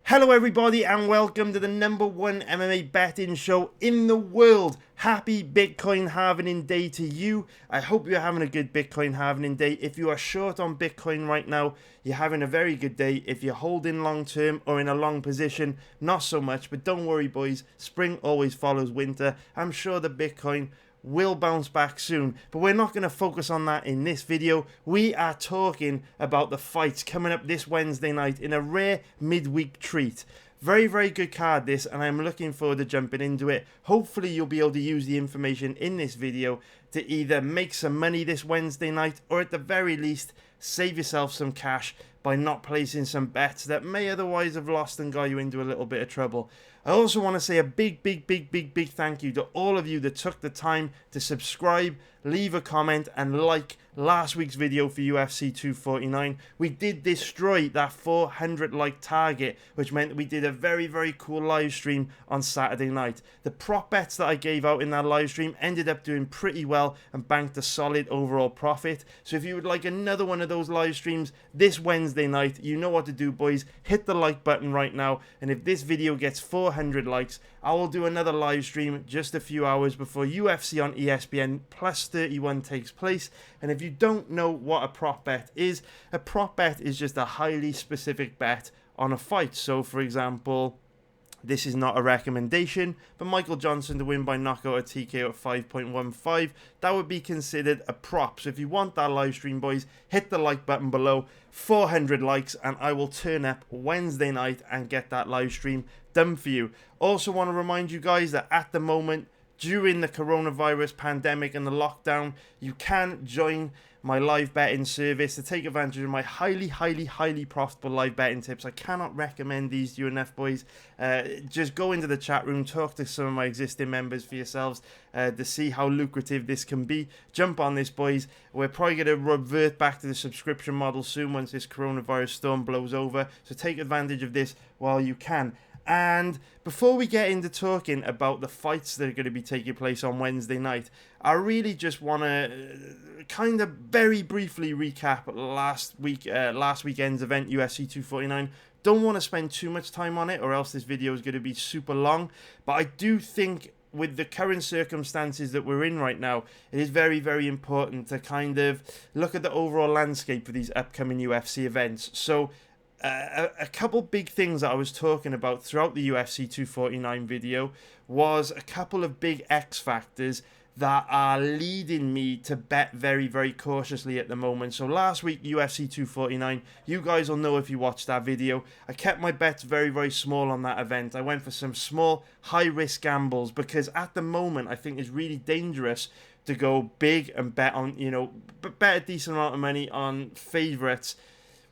Hello everybody and welcome to the #1 MMA betting show in the world. Happy Bitcoin halving day to you. I hope you're having a good Bitcoin halving day. If you are short on Bitcoin right now, you're having a very good day. If you're holding long term or in a long position, not so much. But don't worry boys, spring always follows winter. I'm sure the Bitcoin will bounce back soon, but we're not going to focus on that in this video. We are talking about the fights coming up this Wednesday night in a rare midweek treat. Very good card this, and I'm looking forward to jumping into it. Hopefully you'll be able to use the information in this video to either make some money this Wednesday night, or at the very least save yourself some cash by not placing some bets that may otherwise have lost and got you into a little bit of trouble. I also want to say a big thank you to all of you that took the time to subscribe, leave a comment and like last week's video for UFC 249. We did destroy that 400 like target, which meant we did a very cool live stream on Saturday night. The prop bets that I gave out in that live stream ended up doing pretty well and banked a solid overall profit. So if you would like another one of those live streams this Wednesday night, you know what to do boys. Hit the like button right now, and if this video gets 400 likes, I will do another live stream just a few hours before UFC on ESPN plus 31 takes place. And if you don't know what a prop bet is just a highly specific bet on a fight. So for example, this is not a recommendation, but Michael Johnson to win by knockout at TKO at 5.15, that would be considered a prop. So if you want that live stream boys, hit the like button below, 400 likes, and I will turn up Wednesday night and get that live stream done for you. Also want to remind you guys that at the moment, during the coronavirus pandemic and the lockdown, you can join my live betting service to take advantage of my highly profitable live betting tips. I cannot recommend these to you enough boys. Just go into the chat room, talk to some of my existing members for yourselves to see how lucrative this can be. Jump on this boys. We're probably going to revert back to the subscription model soon once this coronavirus storm blows over, so take advantage of this while you can. And before we get into talking about the fights that are going to be taking place on Wednesday night, I really just want to kind of very briefly recap last weekend's event, UFC 249. Don't want to spend too much time on it, or else this video is going to be super long. But I do think with the current circumstances that we're in right now, it is very important to kind of look at the overall landscape for these upcoming UFC events. So a couple big things that I was talking about throughout the UFC 249 video was a couple of big X factors that are leading me to bet very cautiously at the moment. So last week, UFC 249, you guys will know if you watched that video, I kept my bets very small on that event. I went for some small, high-risk gambles because at the moment, I think it's really dangerous to go big and bet on, bet a decent amount of money on favourites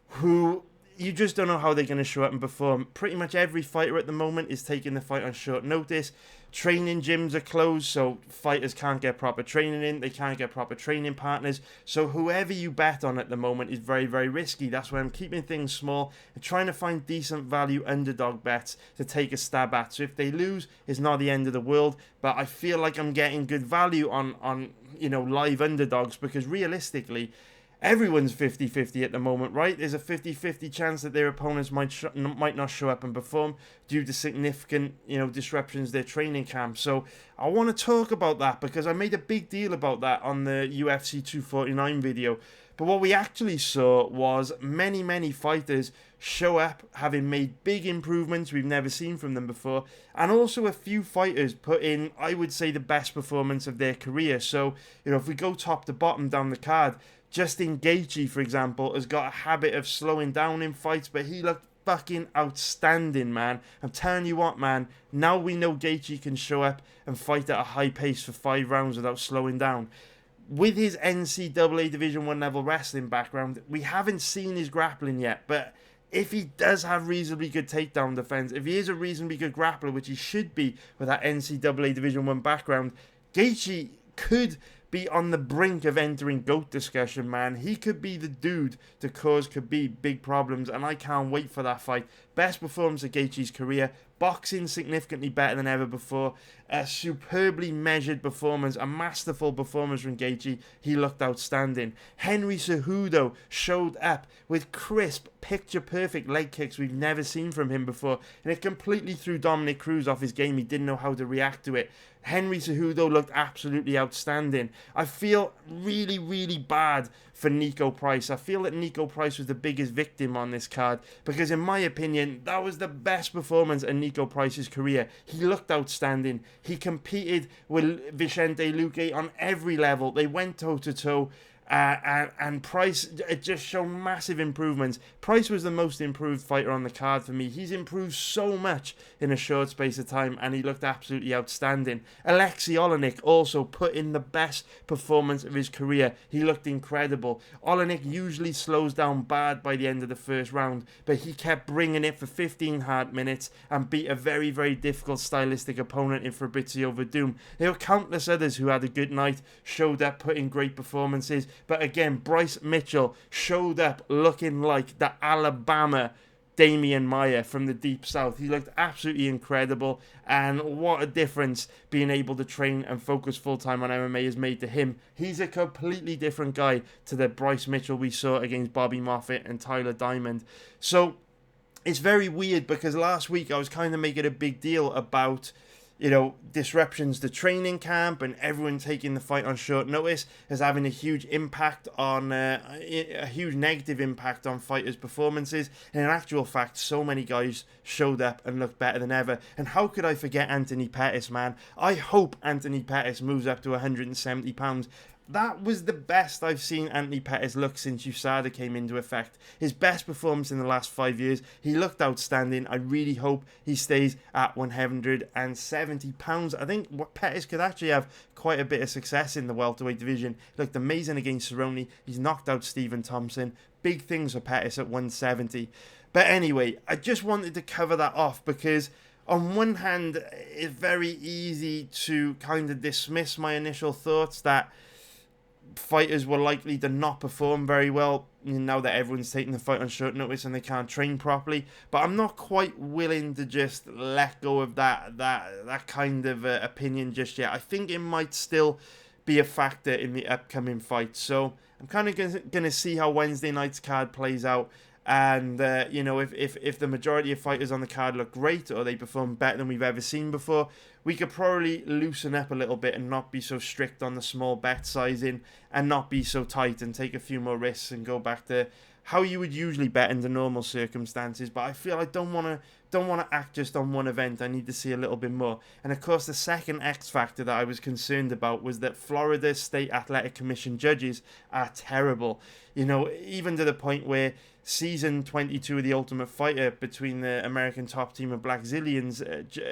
who you just don't know how they're going to show up and perform. Pretty much every fighter at the moment is taking the fight on short notice. Training gyms are closed, so fighters can't get proper training in. They can't get proper training partners. So whoever you bet on at the moment is very risky. That's why I'm keeping things small and trying to find decent value underdog bets to take a stab at. So if they lose, it's not the end of the world. But I feel like I'm getting good value on live underdogs, because realistically, everyone's 50-50 at the moment, right? There's a 50-50 chance that their opponents might not show up and perform due to significant, disruptions to their training camp. So I want to talk about that because I made a big deal about that on the UFC 249 video. But what we actually saw was many fighters show up having made big improvements we've never seen from them before, and also a few fighters put in, I would say, the best performance of their career. So, if we go top to bottom down the card, Justin Gaethje, for example, has got a habit of slowing down in fights, but he looked fucking outstanding, man. I'm telling you what, man, now we know Gaethje can show up and fight at a high pace for 5 rounds without slowing down. With his NCAA Division 1 level wrestling background, we haven't seen his grappling yet, but if he does have reasonably good takedown defense, if he is a reasonably good grappler, which he should be with that NCAA Division 1 background, Gaethje could be on the brink of entering GOAT discussion, man. He could be the dude to cause Khabib big problems, and I can't wait for that fight. Best performance of Gaethje's career, Boxing significantly better than ever before. A superbly measured performance, a masterful performance from Gaethje. He looked outstanding. Henry Cejudo showed up with crisp, picture-perfect leg kicks we've never seen from him before, and it completely threw Dominic Cruz off his game. He didn't know how to react to it. Henry Cejudo looked absolutely outstanding. I feel really, really bad for Nico Price. I feel that Nico Price was the biggest victim on this card because, in my opinion, that was the best performance in Nico Price's career. He looked outstanding. He competed with Vicente Luque on every level. They went toe-to-toe. And Price, it just showed massive improvements. Price was the most improved fighter on the card for me. He's improved so much in a short space of time, and he looked absolutely outstanding. Alexei Oleinik also put in the best performance of his career. He looked incredible. Oleinik usually slows down bad by the end of the first round, but he kept bringing it for 15 hard minutes and beat a very, very difficult stylistic opponent in Fabrizio Verdum. There were countless others who had a good night, showed up, put in great performances. But again, Bryce Mitchell showed up looking like the Alabama Damian Maia from the Deep South. He looked absolutely incredible, and what a difference being able to train and focus full-time on MMA has made to him. He's a completely different guy to the Bryce Mitchell we saw against Bobby Moffett and Tyler Diamond. So it's very weird because last week I was kind of making a big deal about, you know, disruptions to training camp and everyone taking the fight on short notice as having a huge impact on, a huge negative impact on fighters' performances. And in actual fact, so many guys showed up and looked better than ever. And how could I forget Anthony Pettis, man? I hope Anthony Pettis moves up to 170 pounds. That was the best I've seen Anthony Pettis look since USADA came into effect. His best performance in the last 5 years. He looked outstanding. I really hope he stays at 170 pounds. I think Pettis could actually have quite a bit of success in the welterweight division. He looked amazing against Cerrone. He's knocked out Stephen Thompson. Big things for Pettis at 170. But anyway, I just wanted to cover that off because on one hand, it's very easy to kind of dismiss my initial thoughts that fighters were likely to not perform very well now that everyone's taking the fight on short notice and they can't train properly. But I'm not quite willing to just let go of that kind of opinion just yet. I think it might still be a factor in the upcoming fight. So I'm kind of going to see how Wednesday night's card plays out. And, you know, if the majority of fighters on the card look great or they perform better than we've ever seen before, we could probably loosen up a little bit and not be so strict on the small bet sizing and not be so tight and take a few more risks and go back to how you would usually bet under normal circumstances. But I feel I don't want to act just on one event. I need to see a little bit more. And of course, the second X factor that I was concerned about was that Florida State Athletic Commission judges are terrible. You know, even to the point where season 22 of The Ultimate Fighter, between the American Top Team and Black Zillions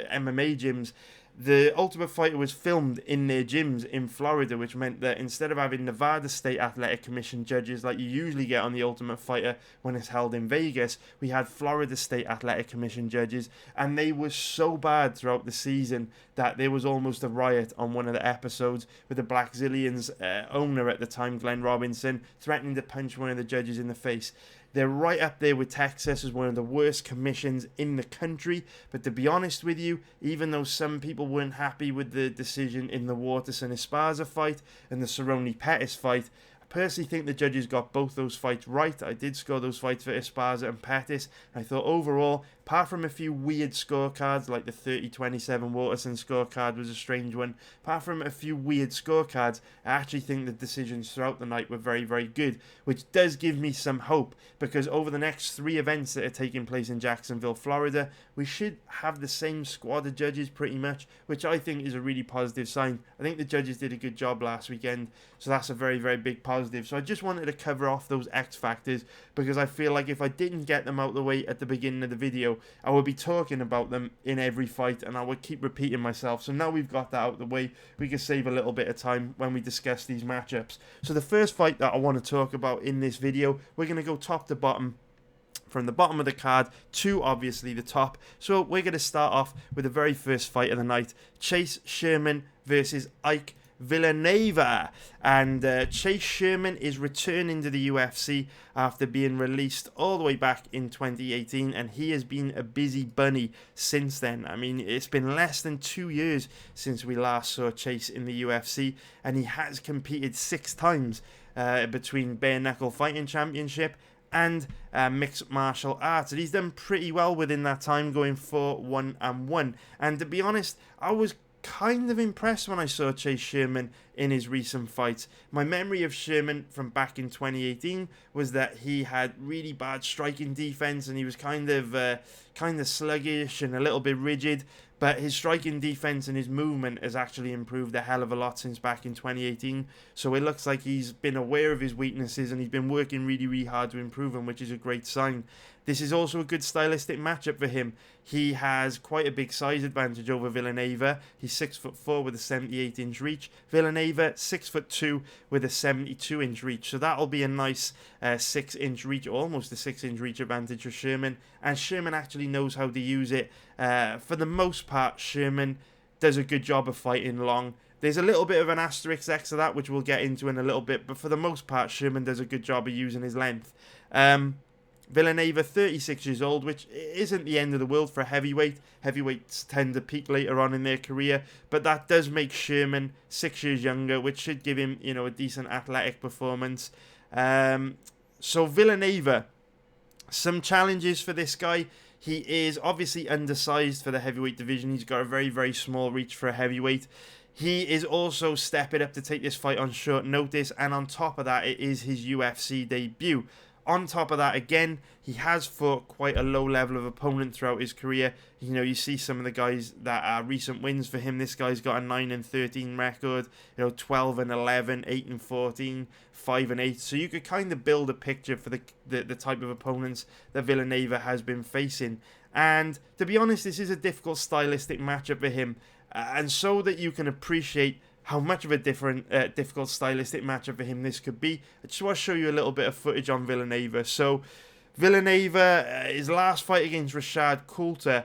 MMA gyms, the Ultimate Fighter was filmed in their gyms in Florida, which meant that instead of having Nevada State Athletic Commission judges like you usually get on The Ultimate Fighter when it's held in Vegas, we had Florida State Athletic Commission judges, and they were so bad throughout the season that there was almost a riot on one of the episodes with the Black Zillions owner at the time, Glenn Robinson, threatening to punch one of the judges in the face. They're right up there with Texas as one of the worst commissions in the country. But to be honest with you, even though some people weren't happy with the decision in the Waterson-Esparza fight and the Cerrone-Pettis fight, I personally think the judges got both those fights right. I did score those fights for Esparza and Pettis. I thought overall, apart from a few weird scorecards like the 30-27 Waterson scorecard was a strange one, apart from a few weird scorecards, I actually think the decisions throughout the night were very, very good, which does give me some hope because over the next 3 events that are taking place in Jacksonville, Florida, we should have the same squad of judges pretty much, which I think is a really positive sign. I think the judges did a good job last weekend, so that's a very, very big positive. So I just wanted to cover off those X factors because I feel like if I didn't get them out the way at the beginning of the video, I would be talking about them in every fight and I would keep repeating myself. So now we've got that out the way, we can save a little bit of time when we discuss these matchups. So the first fight that I want to talk about in this video, we're going to go top to bottom, from the bottom of the card to obviously the top. So we're going to start off with the very first fight of the night, Chase Sherman versus Ike Villanueva. And Chase Sherman is returning to the UFC after being released all the way back in 2018, and he has been a busy bunny since then. I mean, it's been less than 2 years since we last saw Chase in the UFC, and he has competed 6 times between bare knuckle fighting championship and mixed martial arts, and he's done pretty well within that time, going 4-1-1. And to be honest, I was kind of impressed when I saw Chase Sherman in his recent fights. My memory of Sherman from back in 2018 was that he had really bad striking defense, and he was kind of sluggish and a little bit rigid. But his striking defense and his movement has actually improved a hell of a lot since back in 2018. So it looks like he's been aware of his weaknesses, and he's been working really, really hard to improve them, which is a great sign. This is also a good stylistic matchup for him. He has quite a big size advantage over Villanueva. He's 6'4" with a 78-inch reach. Villanueva 6'2" with a 72-inch reach. So that'll be a nice 6-inch reach, almost a 6-inch reach advantage for Sherman. And Sherman actually knows how to use it. For the most part, Sherman does a good job of fighting long. There's a little bit of an asterisk next to that, which we'll get into in a little bit. But for the most part, Sherman does a good job of using his length. Villanueva, 36 years old, which isn't the end of the world for a heavyweight. Heavyweights tend to peak later on in their career, but that does make Sherman 6 years younger, which should give him, a decent athletic performance. So Villanueva, some challenges for this guy. He is obviously undersized for the heavyweight division. He's got a very, very small reach for a heavyweight. He is also stepping up to take this fight on short notice, and on top of that, it is his UFC debut. On top of that, again, he has fought quite a low level of opponent throughout his career. You see some of the guys that are recent wins for him. This guy's got a 9-13 record, 12-11, 8-14, 5-8. So you could kind of build a picture for the type of opponents that Villanueva has been facing. And to be honest, this is a difficult stylistic matchup for him. And so that you can appreciate how much of a difficult stylistic matchup for him this could be, I just want to show you a little bit of footage on Villanueva. So Villanueva, his last fight against Rashad Coulter,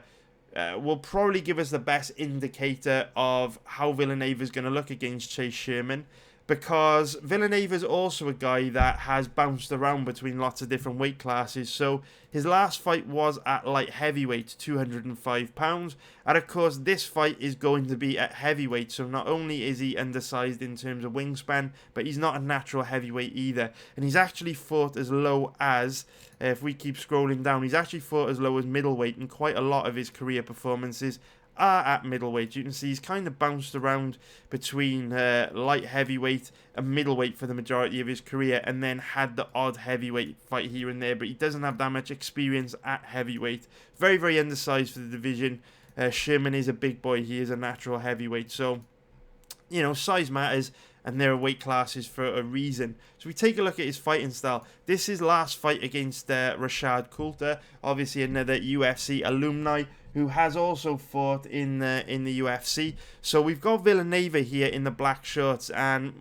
will probably give us the best indicator of how Villanueva is going to look against Chase Sherman, because Villanueva is also a guy that has bounced around between lots of different weight classes. So his last fight was at light heavyweight, 205 pounds. And of course, this fight is going to be at heavyweight. So not only is he undersized in terms of wingspan, but he's not a natural heavyweight either. And he's actually fought as low as, if we keep scrolling down, he's actually fought as low as middleweight, and quite a lot of his career performances are at middleweight. You can see he's kind of bounced around between light heavyweight and middleweight for the majority of his career, and then had the odd heavyweight fight here and there, but he doesn't have that much experience at heavyweight. Very, very undersized for the division. Sherman is a big boy. He is a natural heavyweight. So, size matters, and there are weight classes for a reason. So we take a look at his fighting style. This is his last fight against Rashad Coulter, obviously another UFC alumni who has also fought in the UFC. So we've got Villanueva here in the black shorts, and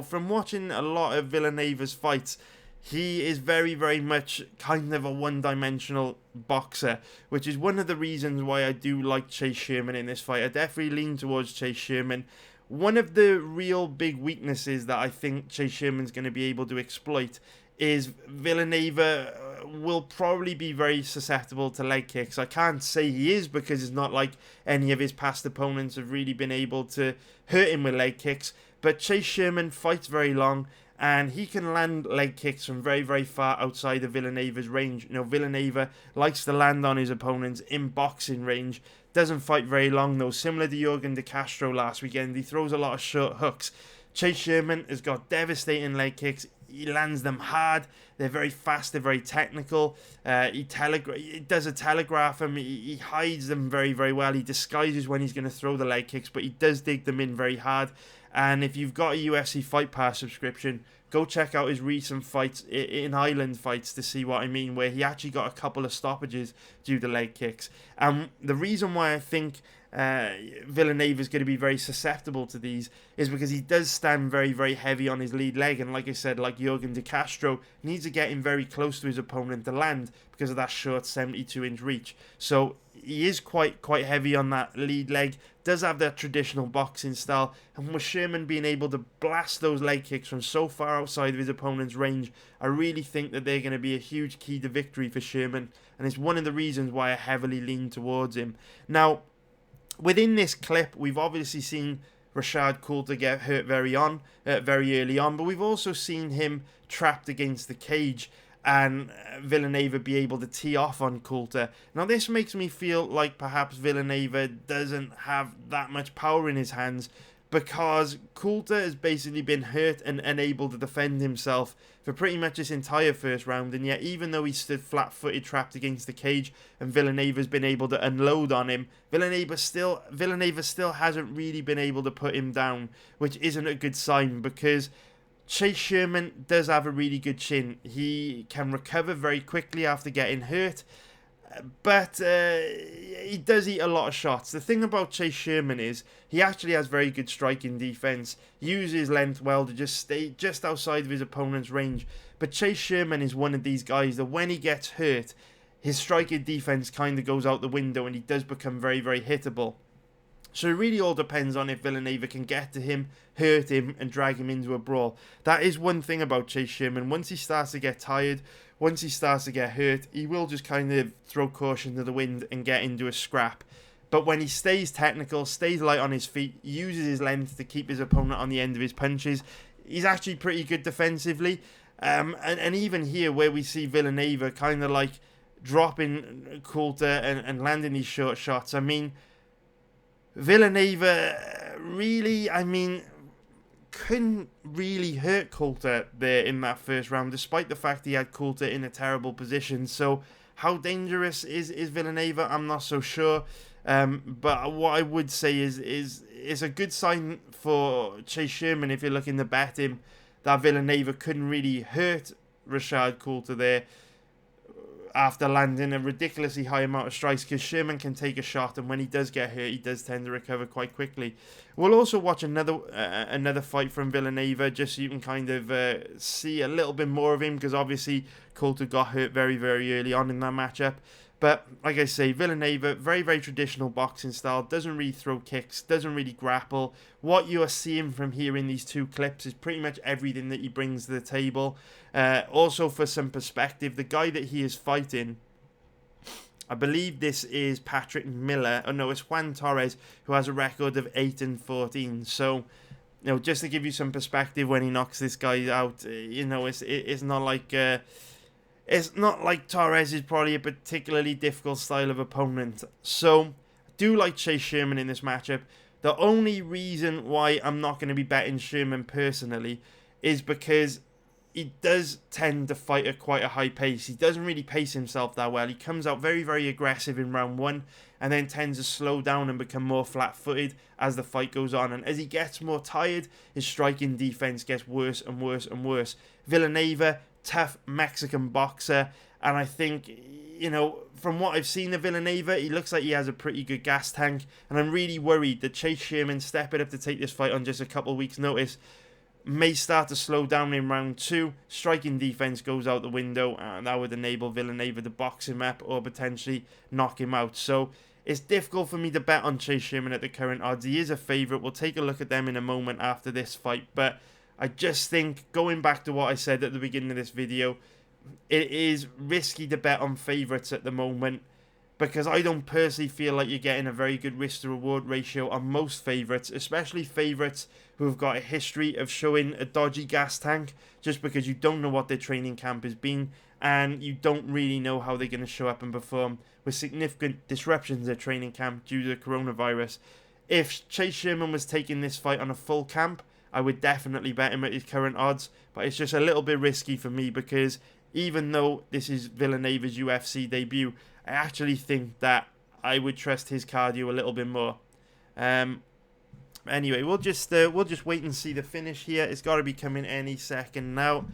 from watching a lot of Villanueva's fights, he is very, very much kind of a one-dimensional boxer, which is one of the reasons why I do like Chase Sherman in this fight. I definitely lean towards Chase Sherman. One of the real big weaknesses that I think Chase Sherman's going to be able to exploit is Villanueva will probably be very susceptible to leg kicks. I can't say he is, because it's not like any of his past opponents have really been able to hurt him with leg kicks. But Chase Sherman fights very long, and he can land leg kicks from very, very far outside of Villanueva's range. Villanueva likes to land on his opponents in boxing range. Doesn't fight very long though. Similar to Jorgen De Castro last weekend, he throws a lot of short hooks. Chase Sherman has got devastating leg kicks. He lands them hard. They're very fast. They're very technical. He does a telegraph them. He hides them very, very well. He disguises when he's going to throw the leg kicks, but he does dig them in very hard. And if you've got a UFC Fight Pass subscription, go check out his recent fights in Island fights to see what I mean, where he actually got a couple of stoppages due to leg kicks. And the reason why I think Villanueva is going to be very susceptible to these is because he does stand very, very heavy on his lead leg, and like I said, like Jurgen de Castro, needs to get him very close to his opponent to land because of that short 72-inch reach. So he is quite heavy on that lead leg, does have that traditional boxing style, and with Sherman being able to blast those leg kicks from so far outside of his opponent's range, I really think that they're going to be a huge key to victory for Sherman, and it's one of the reasons why I heavily lean towards him. Now, within this clip, we've obviously seen Rashad Coulter get hurt very early on, but we've also seen him trapped against the cage and Villanueva be able to tee off on Coulter. Now, this makes me feel like perhaps Villanueva doesn't have that much power in his hands, because Coulter has basically been hurt and unable to defend himself for pretty much this entire first round, and yet even though he stood flat-footed trapped against the cage and Villanueva's been able to unload on him, Villanueva still hasn't really been able to put him down, which isn't a good sign, because Chase Sherman does have a really good chin. He can recover very quickly after getting hurt, but he does eat a lot of shots. The thing about Chase Sherman is he actually has very good striking defense, uses length well to just stay just outside of his opponent's range. But Chase Sherman is one of these guys that when he gets hurt, his striking defense kind of goes out the window and he does become very, very hittable. So it really all depends on if Villanueva can get to him, hurt him, and drag him into a brawl. That is one thing about Chase Sherman. Once he starts to get tired, once he starts to get hurt, he will just kind of throw caution to the wind and get into a scrap. But when he stays technical, stays light on his feet, uses his length to keep his opponent on the end of his punches, he's actually pretty good defensively. And even here, where we see Villanueva kind of like dropping Coulter and landing these short shots, I mean, Villanueva really, couldn't really hurt Coulter there in that first round, despite the fact he had Coulter in a terrible position. So how dangerous is Villanueva? I'm not so sure. But what I would say is a good sign for Chase Sherman, if you're looking to bet him, that Villanueva couldn't really hurt Rashad Coulter there after landing a ridiculously high amount of strikes, because Sherman can take a shot, and when he does get hurt, he does tend to recover quite quickly. We'll also watch another fight from Villanueva, just so you can kind of see a little bit more of him, because obviously Coulter got hurt very, very early on in that matchup. But like I say, Villanueva, very, very traditional boxing style, doesn't really throw kicks, doesn't really grapple. What you are seeing from here in these two clips is pretty much everything that he brings to the table. Also, for some perspective, the guy that he is fighting, I believe this is Patrick Miller. Oh no, it's Juan Torres, who has a record of 8-14. So, just to give you some perspective, when he knocks this guy out, it's not like... It's not like Torres is probably a particularly difficult style of opponent. So, I do like Chase Sherman in this matchup. The only reason why I'm not going to be betting Sherman personally is because he does tend to fight at quite a high pace. He doesn't really pace himself that well. He comes out very, very aggressive in round one and then tends to slow down and become more flat-footed as the fight goes on. And as he gets more tired, his striking defense gets worse and worse and worse. Villanueva, tough Mexican boxer, and I think, from what I've seen of Villanueva, he looks like he has a pretty good gas tank, and I'm really worried that Chase Sherman, stepping up to take this fight on just a couple of weeks' notice, may start to slow down in round two. Striking defense goes out the window, and that would enable Villanueva to box him up or potentially knock him out. So it's difficult for me to bet on Chase Sherman at the current odds. He is a favourite. We'll take a look at them in a moment after this fight, but I just think, going back to what I said at the beginning of this video, it is risky to bet on favourites at the moment, because I don't personally feel like you're getting a very good risk to reward ratio on most favourites, especially favourites who have got a history of showing a dodgy gas tank, just because you don't know what their training camp has been, and you don't really know how they're going to show up and perform with significant disruptions in their training camp due to the coronavirus. If Chase Sherman was taking this fight on a full camp, I would definitely bet him at his current odds, but it's just a little bit risky for me, because even though this is Villanueva's UFC debut, I actually think that I would trust his cardio a little bit more. Anyway, we'll just wait and see the finish here. It's got to be coming any second now.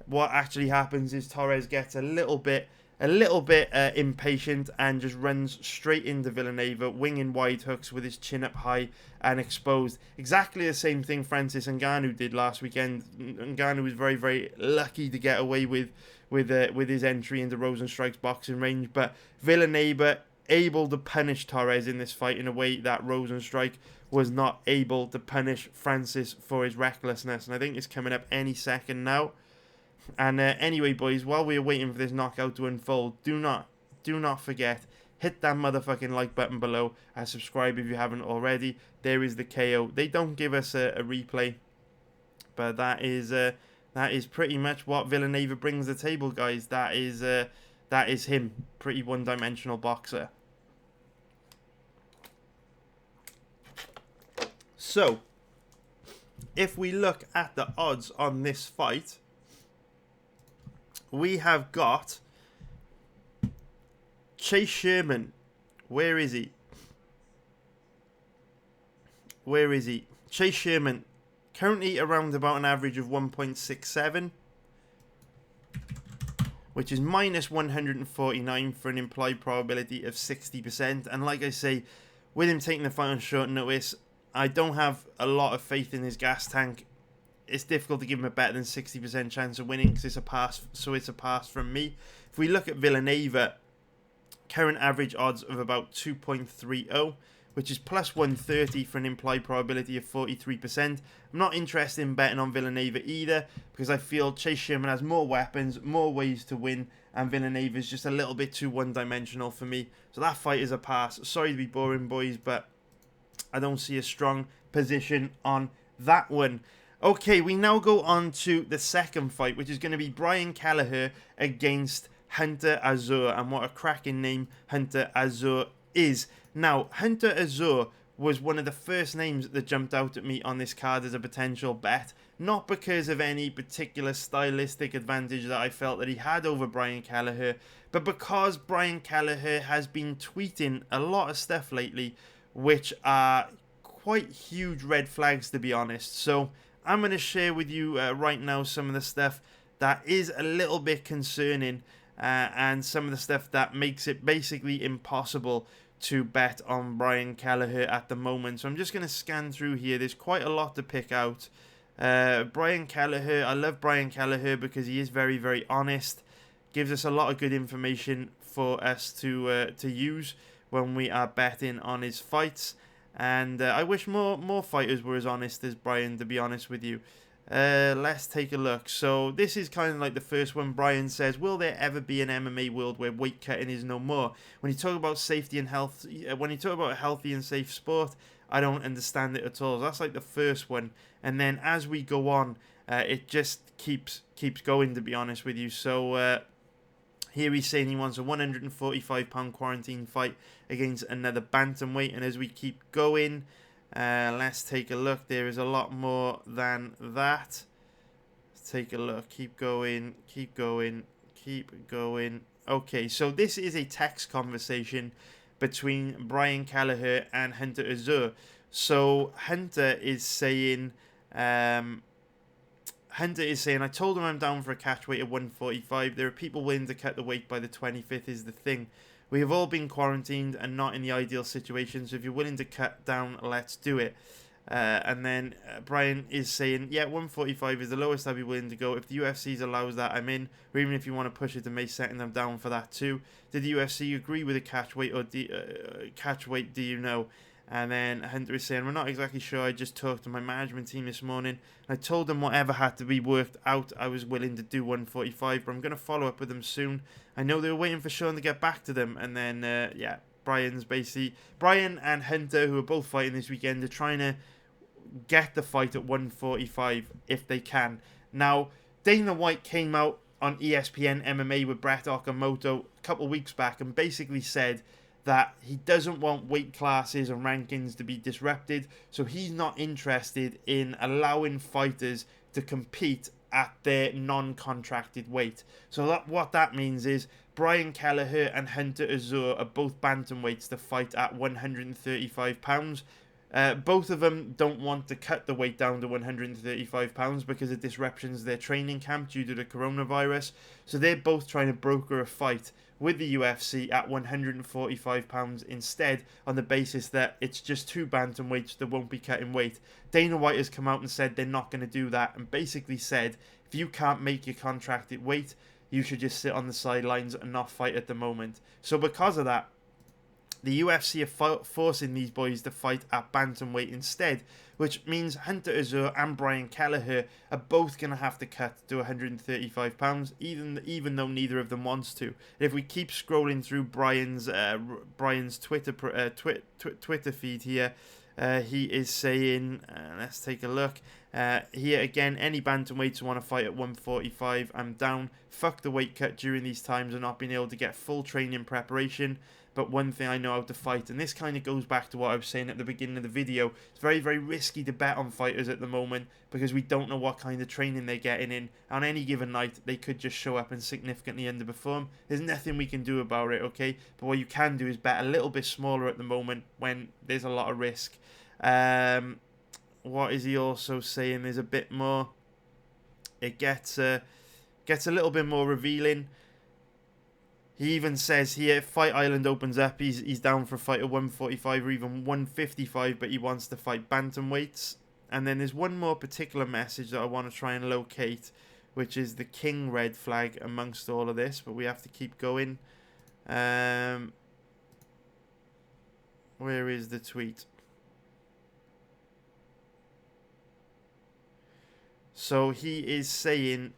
What actually happens is Torres gets a little bit impatient and just runs straight into Villanueva, winging wide hooks with his chin up high and exposed. Exactly the same thing Francis Ngannou did last weekend. Ngannou was very, very lucky to get away with his entry into Rosenstrike's boxing range, but Villanueva able to punish Torres in this fight in a way that Rosenstrike was not able to punish Francis for his recklessness, and I think it's coming up any second now. And anyway, boys, while we're waiting for this knockout to unfold, do not forget, hit that motherfucking like button below and subscribe if you haven't already. There is the KO. They don't give us a replay, but that is pretty much what Villanueva brings to the table, guys. That is him. Pretty one-dimensional boxer. So, if we look at the odds on this fight, we have got Chase Sherman. Where is he? Where is he? Chase Sherman, currently around about an average of 1.67, which is minus 149 for an implied probability of 60%. And like I say, with him taking the fight on short notice, I don't have a lot of faith in his gas tank. It's difficult to give him a better than 60% chance of winning because it's a pass, so it's a pass from me. If we look at Villanueva, current average odds of about 2.30, which is plus 130 for an implied probability of 43%. I'm not interested in betting on Villanueva either because I feel Chase Sherman has more weapons, more ways to win, and Villanueva is just a little bit too one-dimensional for me. So that fight is a pass. Sorry to be boring, boys, but I don't see a strong position on that one. Okay, we now go on to the second fight, which is going to be Brian Kelleher against Hunter Azure. And what a cracking name Hunter Azure is. Now, Hunter Azure was one of the first names that jumped out at me on this card as a potential bet. Not because of any particular stylistic advantage that I felt that he had over Brian Kelleher, but because Brian Kelleher has been tweeting a lot of stuff lately, which are quite huge red flags, to be honest. So I'm going to share with you right now some of the stuff that is a little bit concerning and some of the stuff that makes it basically impossible to bet on Brian Kelleher at the moment. So I'm just going to scan through here. There's quite a lot to pick out. Brian Kelleher, I love Brian Kelleher because he is very, very honest. Gives us a lot of good information for us to use when we are betting on his fights. And I wish more fighters were as honest as Brian, to be honest with you. Let's take a look. So this is kind of like the first one. Brian says, will there ever be an MMA world where weight cutting is no more? When you talk about safety and health, when you talk about a healthy and safe sport, I don't understand it at all. That's like the first one. And then as we go on, it just keeps going, to be honest with you. So here he's saying he wants a 145-pound quarantine fight against another bantamweight. And as we keep going, let's take a look. There is a lot more than that. Let's take a look. Keep going. Keep going. Keep going. Okay, so this is a text conversation between Brian Kelleher and Hunter Azure. So Hunter is saying, I told him I'm down for a catch weight of 145. There are people willing to cut the weight by the 25th is the thing. We have all been quarantined and not in the ideal situation, so if you're willing to cut down, let's do it. And then Brian is saying, yeah, 145 is the lowest I'd be willing to go. If the UFC allows that, I'm in. Or even if you want to push it to May 2nd, I'm down for that too. Did the UFC agree with a catch weight or catch weight, do you know? And then Hunter is saying, we're not exactly sure. I just talked to my management team this morning. I told them whatever had to be worked out, I was willing to do 145, but I'm going to follow up with them soon. I know they were waiting for Sean to get back to them. And then, yeah, Brian and Hunter, who are both fighting this weekend, are trying to get the fight at 145 if they can. Now, Dana White came out on ESPN MMA with Brett Okamoto a couple weeks back and basically said that he doesn't want weight classes and rankings to be disrupted, so he's not interested in allowing fighters to compete at their non-contracted weight. So what that means is Brian Kelleher and Hunter Azure are both bantamweights to fight at 135 pounds. Both of them don't want to cut the weight down to 135 pounds because it disruptions their training camp due to the coronavirus. So they're both trying to broker a fight with the UFC at 145 pounds instead, on the basis that it's just two bantamweights that won't be cutting weight. Dana White has come out and said they're not going to do that, and basically said if you can't make your contracted weight, you should just sit on the sidelines and not fight at the moment. So because of that, the UFC are forcing these boys to fight at bantamweight instead, which means Hunter Azure and Brian Kelleher are both going to have to cut to 135 pounds, even though neither of them wants to. If we keep scrolling through Brian's Twitter feed here, he is saying, let's take a look. Here again, any bantamweights who want to fight at 145, I'm down. Fuck the weight cut during these times and not being able to get full training preparation. But one thing I know how to fight, and this kind of goes back to what I was saying at the beginning of the video, it's very, very risky to bet on fighters at the moment because we don't know what kind of training they're getting in. On any given night, they could just show up and significantly underperform. There's nothing we can do about it, okay? But what you can do is bet a little bit smaller at the moment when there's a lot of risk. What is he also saying? There's a bit more. It gets a little bit more revealing. He even says here, Fight Island opens up. He's down for a fight at 145 or even 155, but he wants to fight bantamweights. And then there's one more particular message that I want to try and locate, which is the king red flag amongst all of this, but we have to keep going. Where is the tweet? So he is saying,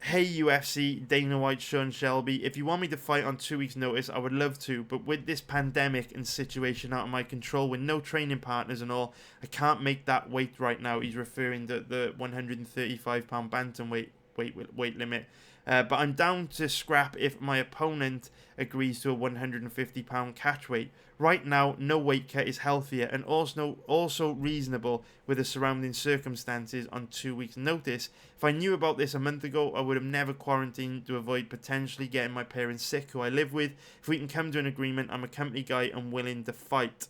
hey UFC, Dana White, Sean Shelby, if you want me to fight on 2 weeks notice, I would love to, but with this pandemic and situation out of my control, with no training partners and all, I can't make that weight right now. He's referring to the 135 pound bantamweight weight limit. But I'm down to scrap if my opponent agrees to a 150 pound catch weight. Right now, no weight cut is healthier and also reasonable with the surrounding circumstances on 2 weeks notice. If I knew about this a month ago, I would have never quarantined to avoid potentially getting my parents sick who I live with. If we can come to an agreement, I'm a company guy and willing to fight.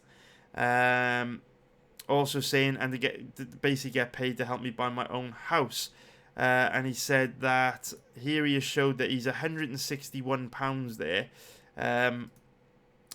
Also saying, and to basically get paid to help me buy my own house. And he said that here he has showed that he's 161 pounds there.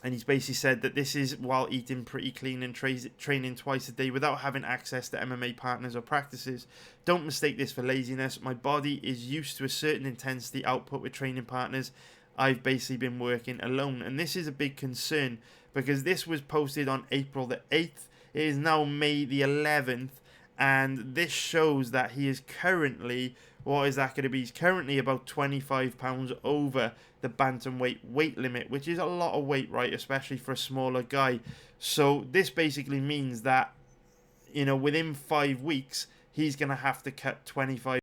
And he's basically said that this is while eating pretty clean and training twice a day without having access to MMA partners or practices. Don't mistake this for laziness. My body is used to a certain intensity output with training partners. I've basically been working alone. And this is a big concern because this was posted on April the 8th. It is now May the 11th. And this shows that he is currently, what is that going to be? He's currently about 25 pounds over the bantamweight weight limit, which is a lot of weight, right? Especially for a smaller guy. So this basically means that, within 5 weeks, he's going to have to cut 25.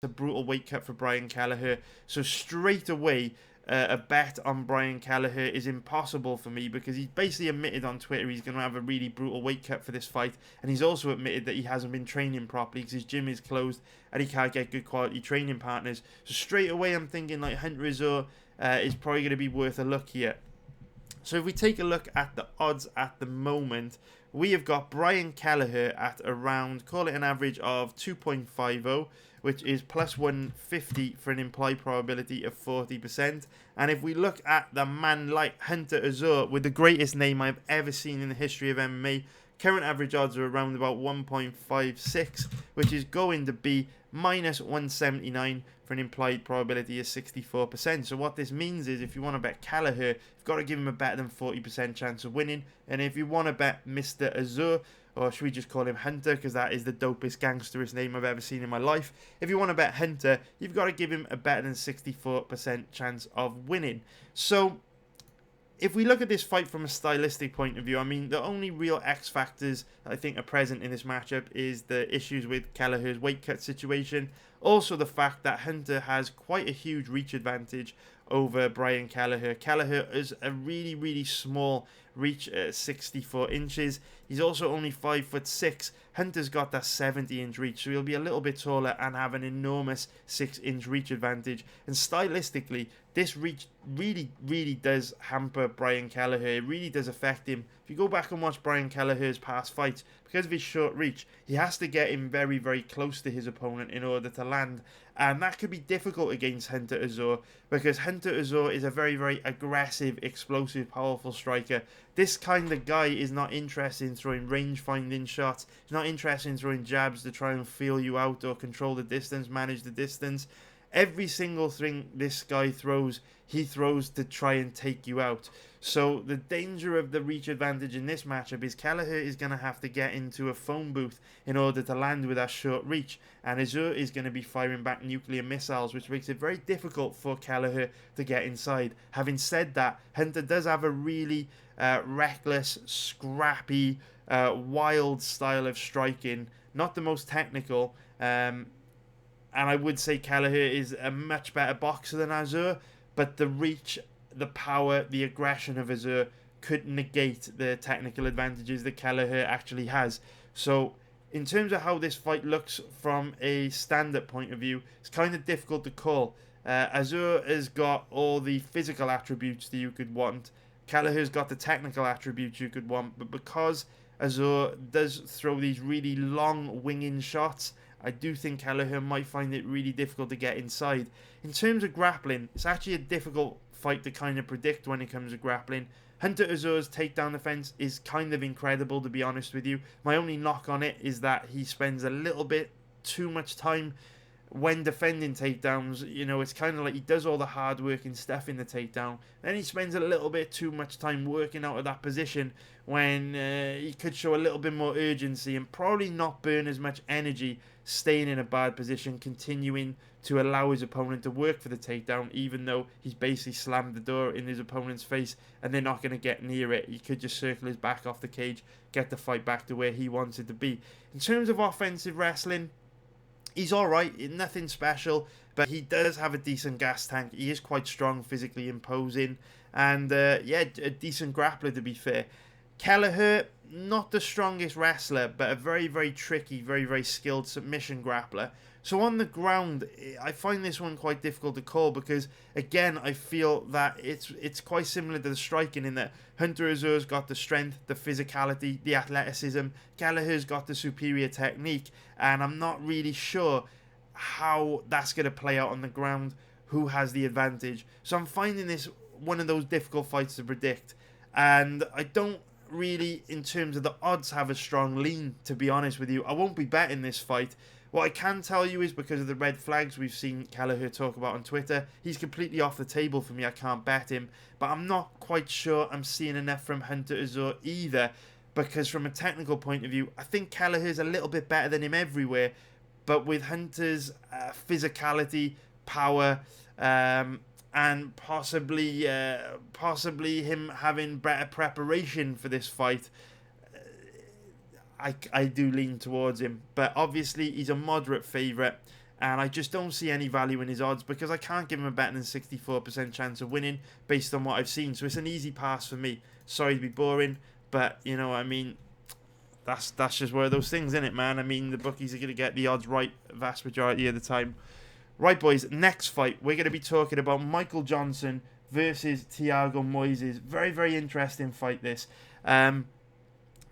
A brutal weight cut for Brian Kelleher. So straight away, a bet on Brian Kelleher is impossible for me because he's basically admitted on Twitter he's going to have a really brutal weight cut for this fight, and he's also admitted that he hasn't been training properly because his gym is closed and he can't get good quality training partners. So straight away I'm thinking like Hunter Azure is probably going to be worth a look here. So if we take a look at the odds at the moment, we have got Brian Kelleher at around, call it an average of 2.50, which is plus 150 for an implied probability of 40%. And if we look at the man like Hunter Azure, with the greatest name I've ever seen in the history of MMA, current average odds are around about 1.56, which is going to be minus 179 for an implied probability of 64%. So what this means is if you want to bet Kelleher, you've got to give him a better than 40% chance of winning. And if you want to bet Mr. Azure, or should we just call him Hunter, because that is the dopest gangsterist name I've ever seen in my life. If you want to bet Hunter, you've got to give him a better than 64% chance of winning. So if we look at this fight from a stylistic point of view, I mean, the only real X factors that I think are present in this matchup is the issues with Kelleher's weight cut situation. Also the fact that Hunter has quite a huge reach advantage over Brian Kelleher. Kelleher is a really, really small reach at 64 inches. He's also only 5'6". Hunter's got that 70-inch reach, so he'll be a little bit taller and have an enormous 6-inch reach advantage. And stylistically, this reach really, really does hamper Brian Kelleher. It really does affect him. If you go back and watch Brian Kelleher's past fights, because of his short reach, he has to get him very, very close to his opponent in order to land. And that could be difficult against Hunter Azure, because Hunter Azure is a very, very aggressive, explosive, powerful striker. This kind of guy is not interested in throwing range-finding shots. He's not interested in throwing jabs to try and feel you out or control the distance, manage the distance. Every single thing this guy throws, he throws to try and take you out. So the danger of the reach advantage in this matchup is Kelleher is going to have to get into a phone booth in order to land with that short reach. And Azure is going to be firing back nuclear missiles, which makes it very difficult for Kelleher to get inside. Having said that, Hunter does have a really reckless, scrappy, wild style of striking. Not the most technical. And I would say Kelleher is a much better boxer than Azure, but the reach, the power, the aggression of Azure could negate the technical advantages that Kelleher actually has. So in terms of how this fight looks from a stand-up point of view, it's kind of difficult to call. Azure has got all the physical attributes that you could want. Kelleher's got the technical attributes you could want, but because Azure does throw these really long winging shots, I do think Kelleher might find it really difficult to get inside. In terms of grappling, it's actually a difficult fight to kind of predict when it comes to grappling. Hunter Azure's takedown defense is kind of incredible, to be honest with you. My only knock on it is that he spends a little bit too much time when defending takedowns. You know, it's kind of like he does all the hard work and stuff in the takedown, then he spends a little bit too much time working out of that position when he could show a little bit more urgency and probably not burn as much energy staying in a bad position, continuing to allow his opponent to work for the takedown, even though he's basically slammed the door in his opponent's face and they're not going to get near it. He could just circle his back off the cage, get the fight back to where he wants it to be. In terms of offensive wrestling, he's alright, nothing special, but he does have a decent gas tank. He is quite strong, physically imposing, and yeah, a decent grappler, to be fair. Kelleher, not the strongest wrestler, but a very, very tricky, very, very skilled submission grappler. So on the ground, I find this one quite difficult to call because, again, I feel that it's quite similar to the striking in that Hunter Azure's got the strength, the physicality, the athleticism. Kelleher's got the superior technique, and I'm not really sure how that's going to play out on the ground, who has the advantage. So I'm finding this one of those difficult fights to predict, and I don't really, in terms of the odds, have a strong lean, to be honest with you. I won't be betting this fight. What I can tell you is, because of the red flags we've seen Kelleher talk about on Twitter, he's completely off the table for me. I can't bet him, but I'm not quite sure I'm seeing enough from Hunter Azure either, because from a technical point of view, I think Kelleher's a little bit better than him everywhere, but with Hunter's physicality, power, and possibly him having better preparation for this fight, I do lean towards him. But obviously he's a moderate favourite, and I just don't see any value in his odds because I can't give him a better than 64% chance of winning based on what I've seen. So it's an easy pass for me. Sorry to be boring, but you know what I mean, that's just one of those things, isn't it, man? I mean, the bookies are going to get the odds right vast majority of the time. Right, boys, next fight, we're going to be talking about Michael Johnson versus Thiago Moises. Very, very interesting fight, this.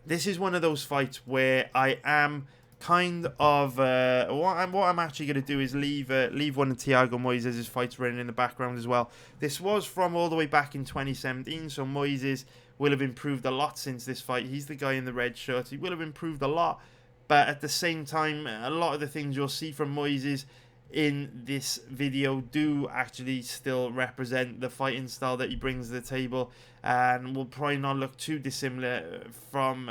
This is one of those fights where I am kind of... what I'm actually going to do is leave one of Thiago Moises' fights running in the background as well. This was from all the way back in 2017, so Moises will have improved a lot since this fight. He's the guy in the red shirt. He will have improved a lot, but at the same time, a lot of the things you'll see from Moises in this video do actually still represent the fighting style that he brings to the table, and will probably not look too dissimilar from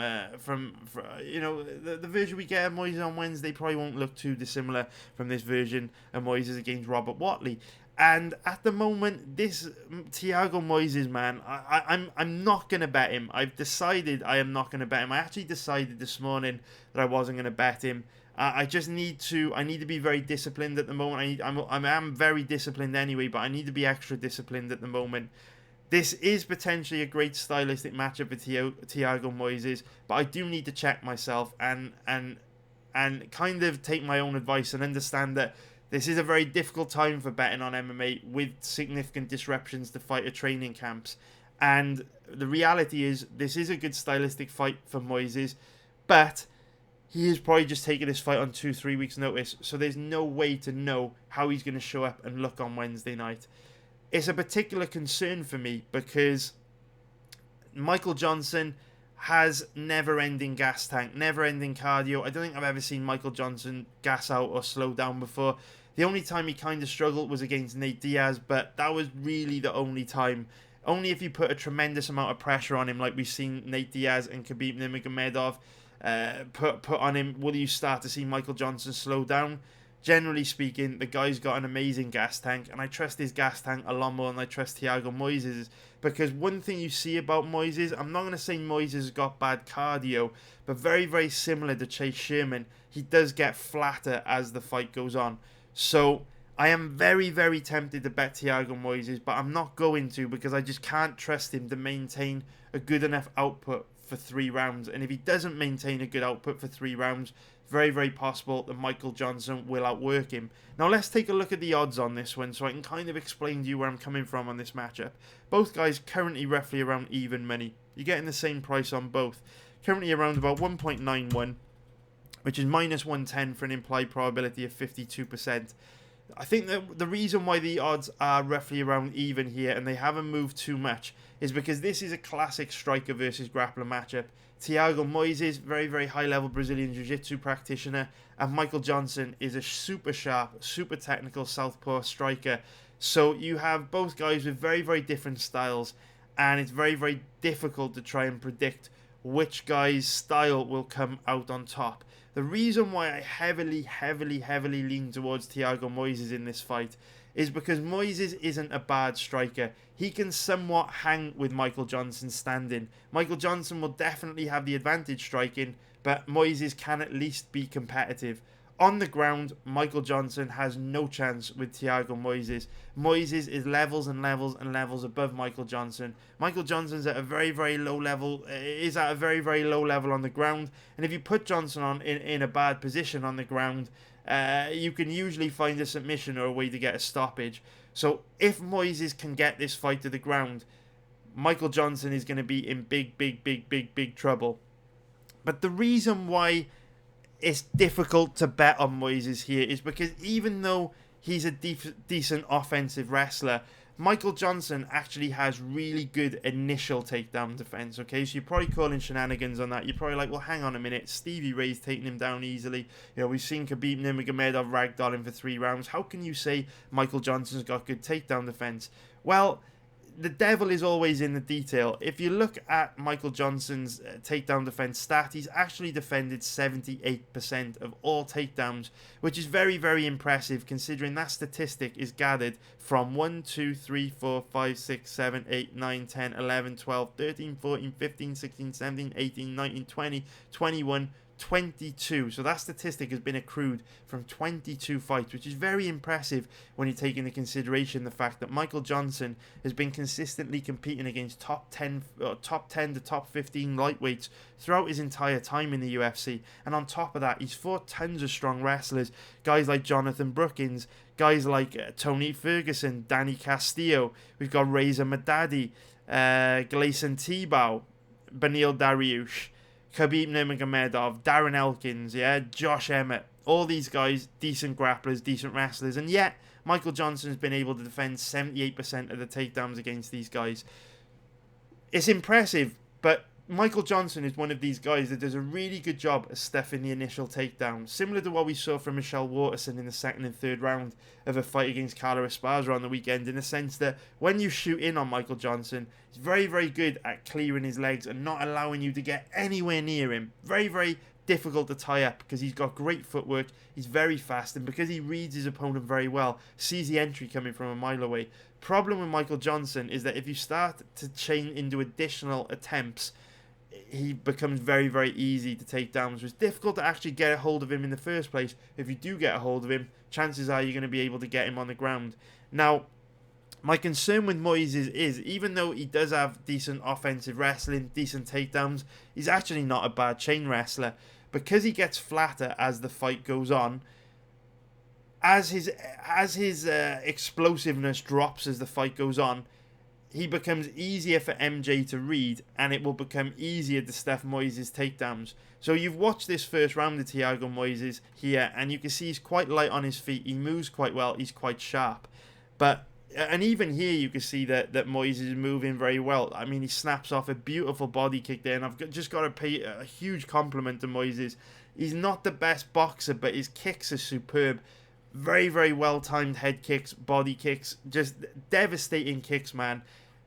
you know, the version we get of Moises on Wednesday probably won't look too dissimilar from this version of Moises against Robert Watley. And at the moment, this Thiago Moises, man, I'm not going to bet him. I've decided I am not going to bet him. I actually decided this morning that I wasn't going to bet him. I just need to. I need to be very disciplined at the moment. I'm very disciplined anyway, but I need to be extra disciplined at the moment. This is potentially a great stylistic matchup with Thiago Moises, but I do need to check myself and kind of take my own advice and understand that this is a very difficult time for betting on MMA with significant disruptions to fighter training camps. And the reality is, this is a good stylistic fight for Moises, but he is probably just taking this fight on 2-3 weeks notice, so there's no way to know how he's going to show up and look on Wednesday night. It's a particular concern for me because Michael Johnson has never-ending gas tank, never-ending cardio. I don't think I've ever seen Michael Johnson gas out or slow down before. The only time he kind of struggled was against Nate Diaz, but that was really the only time. Only if you put a tremendous amount of pressure on him, like we've seen Nate Diaz and Khabib Nurmagomedov put on him, will you start to see Michael Johnson slow down? Generally speaking, the guy's got an amazing gas tank, and I trust his gas tank a lot more than I trust Thiago Moises, because one thing you see about Moises, I'm not going to say Moises has got bad cardio, but very, very similar to Chase Sherman, he does get flatter as the fight goes on. So I am very, very tempted to bet Thiago Moises, but I'm not going to, because I just can't trust him to maintain a good enough output for 3 rounds. And if he doesn't maintain a good output for 3 rounds, very, very possible that Michael Johnson will outwork him. Now let's take a look at the odds on this one so I can kind of explain to you where I'm coming from on this matchup. Both guys currently roughly around even money. You're getting the same price on both. Currently around about 1.91, which is minus 110 for an implied probability of 52%. I think that the reason why the odds are roughly around even here and they haven't moved too much is because this is a classic striker versus grappler matchup. Thiago Moises, very, very high-level Brazilian Jiu-Jitsu practitioner, and Michael Johnson is a super sharp, super technical southpaw striker. So you have both guys with very, very different styles, and it's very, very difficult to try and predict which guy's style will come out on top. The reason why I heavily lean towards Thiago Moises in this fight is because Moises isn't a bad striker. He can somewhat hang with Michael Johnson's standing. Michael Johnson will definitely have the advantage striking, but Moises can at least be competitive. On the ground, Michael Johnson has no chance with Thiago Moises. Moises is levels and levels and levels above Michael Johnson. Michael Johnson's at a very, very low level, is at a very, very low level on the ground. And if you put Johnson on in a bad position on the ground, you can usually find a submission or a way to get a stoppage. So if Moises can get this fight to the ground, Michael Johnson is going to be in big trouble. But the reason why it's difficult to bet on Moises here is because even though he's a decent offensive wrestler, Michael Johnson actually has really good initial takedown defense, okay? So you're probably calling shenanigans on that. You're probably like, well, hang on a minute. Stevie Ray's taking him down easily. You know, we've seen Khabib Nurmagomedov ragdoll him for 3 rounds. How can you say Michael Johnson's got good takedown defense? Well, the devil is always in the detail. If you look at Michael Johnson's takedown defense stat, he's actually defended 78% of all takedowns, which is very, very impressive considering that statistic is gathered from 1, 2, 3, 4, 5, 6, 7, 8, 9, 10, 11, 12, 13, 14, 15, 16, 17, 18, 19, 20, 21, 22. So that statistic has been accrued from 22 fights, which is very impressive when you take into consideration the fact that Michael Johnson has been consistently competing against top 10 to top 15 lightweights throughout his entire time in the UFC. And on top of that, he's fought tons of strong wrestlers, guys like Jonathan Brookins, guys like Tony Ferguson, Danny Castillo. We've got Reza Madadi, Gleison Tebow, Beneil Dariush, Khabib Nurmagomedov, Darren Elkins, Josh Emmett, all these guys, decent grapplers, decent wrestlers, and yet Michael Johnson's been able to defend 78% of the takedowns against these guys. It's impressive, but Michael Johnson is one of these guys that does a really good job of stuffing the initial takedown, similar to what we saw from Michelle Waterson in the 2nd and 3rd round of a fight against Carla Esparza on the weekend, in the sense that when you shoot in on Michael Johnson, he's very, very good at clearing his legs and not allowing you to get anywhere near him. Very, very difficult to tie up because he's got great footwork, he's very fast, and because he reads his opponent very well, sees the entry coming from a mile away. Problem with Michael Johnson is that if you start to chain into additional attempts, he becomes very, very easy to take down. So it's difficult to actually get a hold of him in the first place. If you do get a hold of him, chances are you're going to be able to get him on the ground. Now, my concern with Moises is, even though he does have decent offensive wrestling, decent takedowns, he's actually not a bad chain wrestler. Because he gets flatter as the fight goes on, as his explosiveness drops as the fight goes on, he becomes easier for MJ to read, and it will become easier to stuff Moises' takedowns. So you've watched this first round of Thiago Moises here, and you can see he's quite light on his feet. He moves quite well. He's quite sharp. And even here you can see that Moises is moving very well. I mean, he snaps off a beautiful body kick there, and I've just got to pay a huge compliment to Moises. He's not the best boxer, but his kicks are superb. Very, very well-timed head kicks, body kicks, just devastating kicks, man.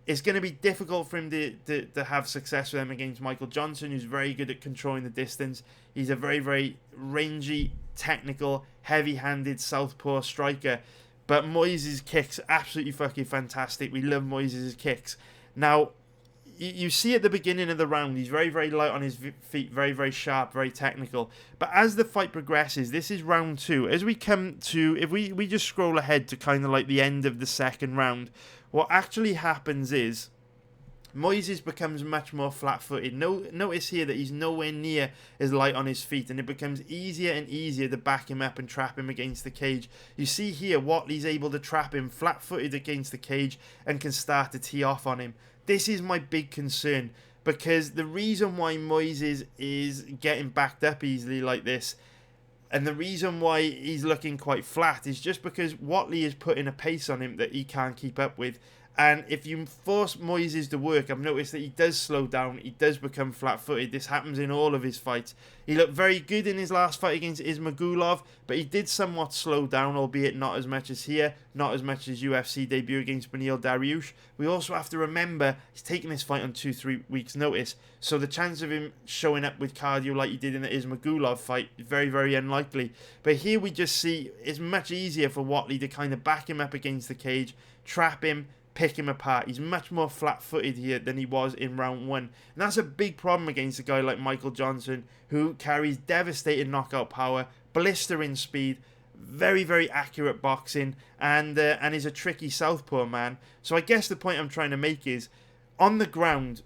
It's going to be difficult for him to have success with them against Michael Johnson, who's very good at controlling the distance. He's a very, very rangy, technical, heavy-handed southpaw striker. But Moises' kicks, absolutely fucking fantastic. We love Moises' kicks. Now, you see at the beginning of the round, he's very, very light on his feet, very, very sharp, very technical. But as the fight progresses, this is round 2. As we come to, if we just scroll ahead to kind of like the end of the second round, what actually happens is Moises becomes much more flat-footed. Notice here that he's nowhere near as light on his feet, and it becomes easier and easier to back him up and trap him against the cage. You see here, Whatley's able to trap him flat-footed against the cage and can start to tee off on him. This is my big concern, because the reason why Moises is getting backed up easily like this, and the reason why he's looking quite flat, is just because Whatley is putting a pace on him that he can't keep up with. And if you force Moises to work, I've noticed that he does slow down. He does become flat-footed. This happens in all of his fights. He looked very good in his last fight against Ismagulov, but he did somewhat slow down, albeit not as much as here, not as much as UFC debut against Beneil Dariush. We also have to remember he's taking this fight on 2-3 weeks' notice, so the chance of him showing up with cardio like he did in the Ismagulov fight is very, very unlikely. But here we just see it's much easier for Whatley to kind of back him up against the cage, trap him, pick him apart. He's much more flat-footed here than he was in round 1. And that's a big problem against a guy like Michael Johnson, who carries devastating knockout power, blistering speed, very, very accurate boxing, and is a tricky southpaw man. So I guess the point I'm trying to make is, on the ground,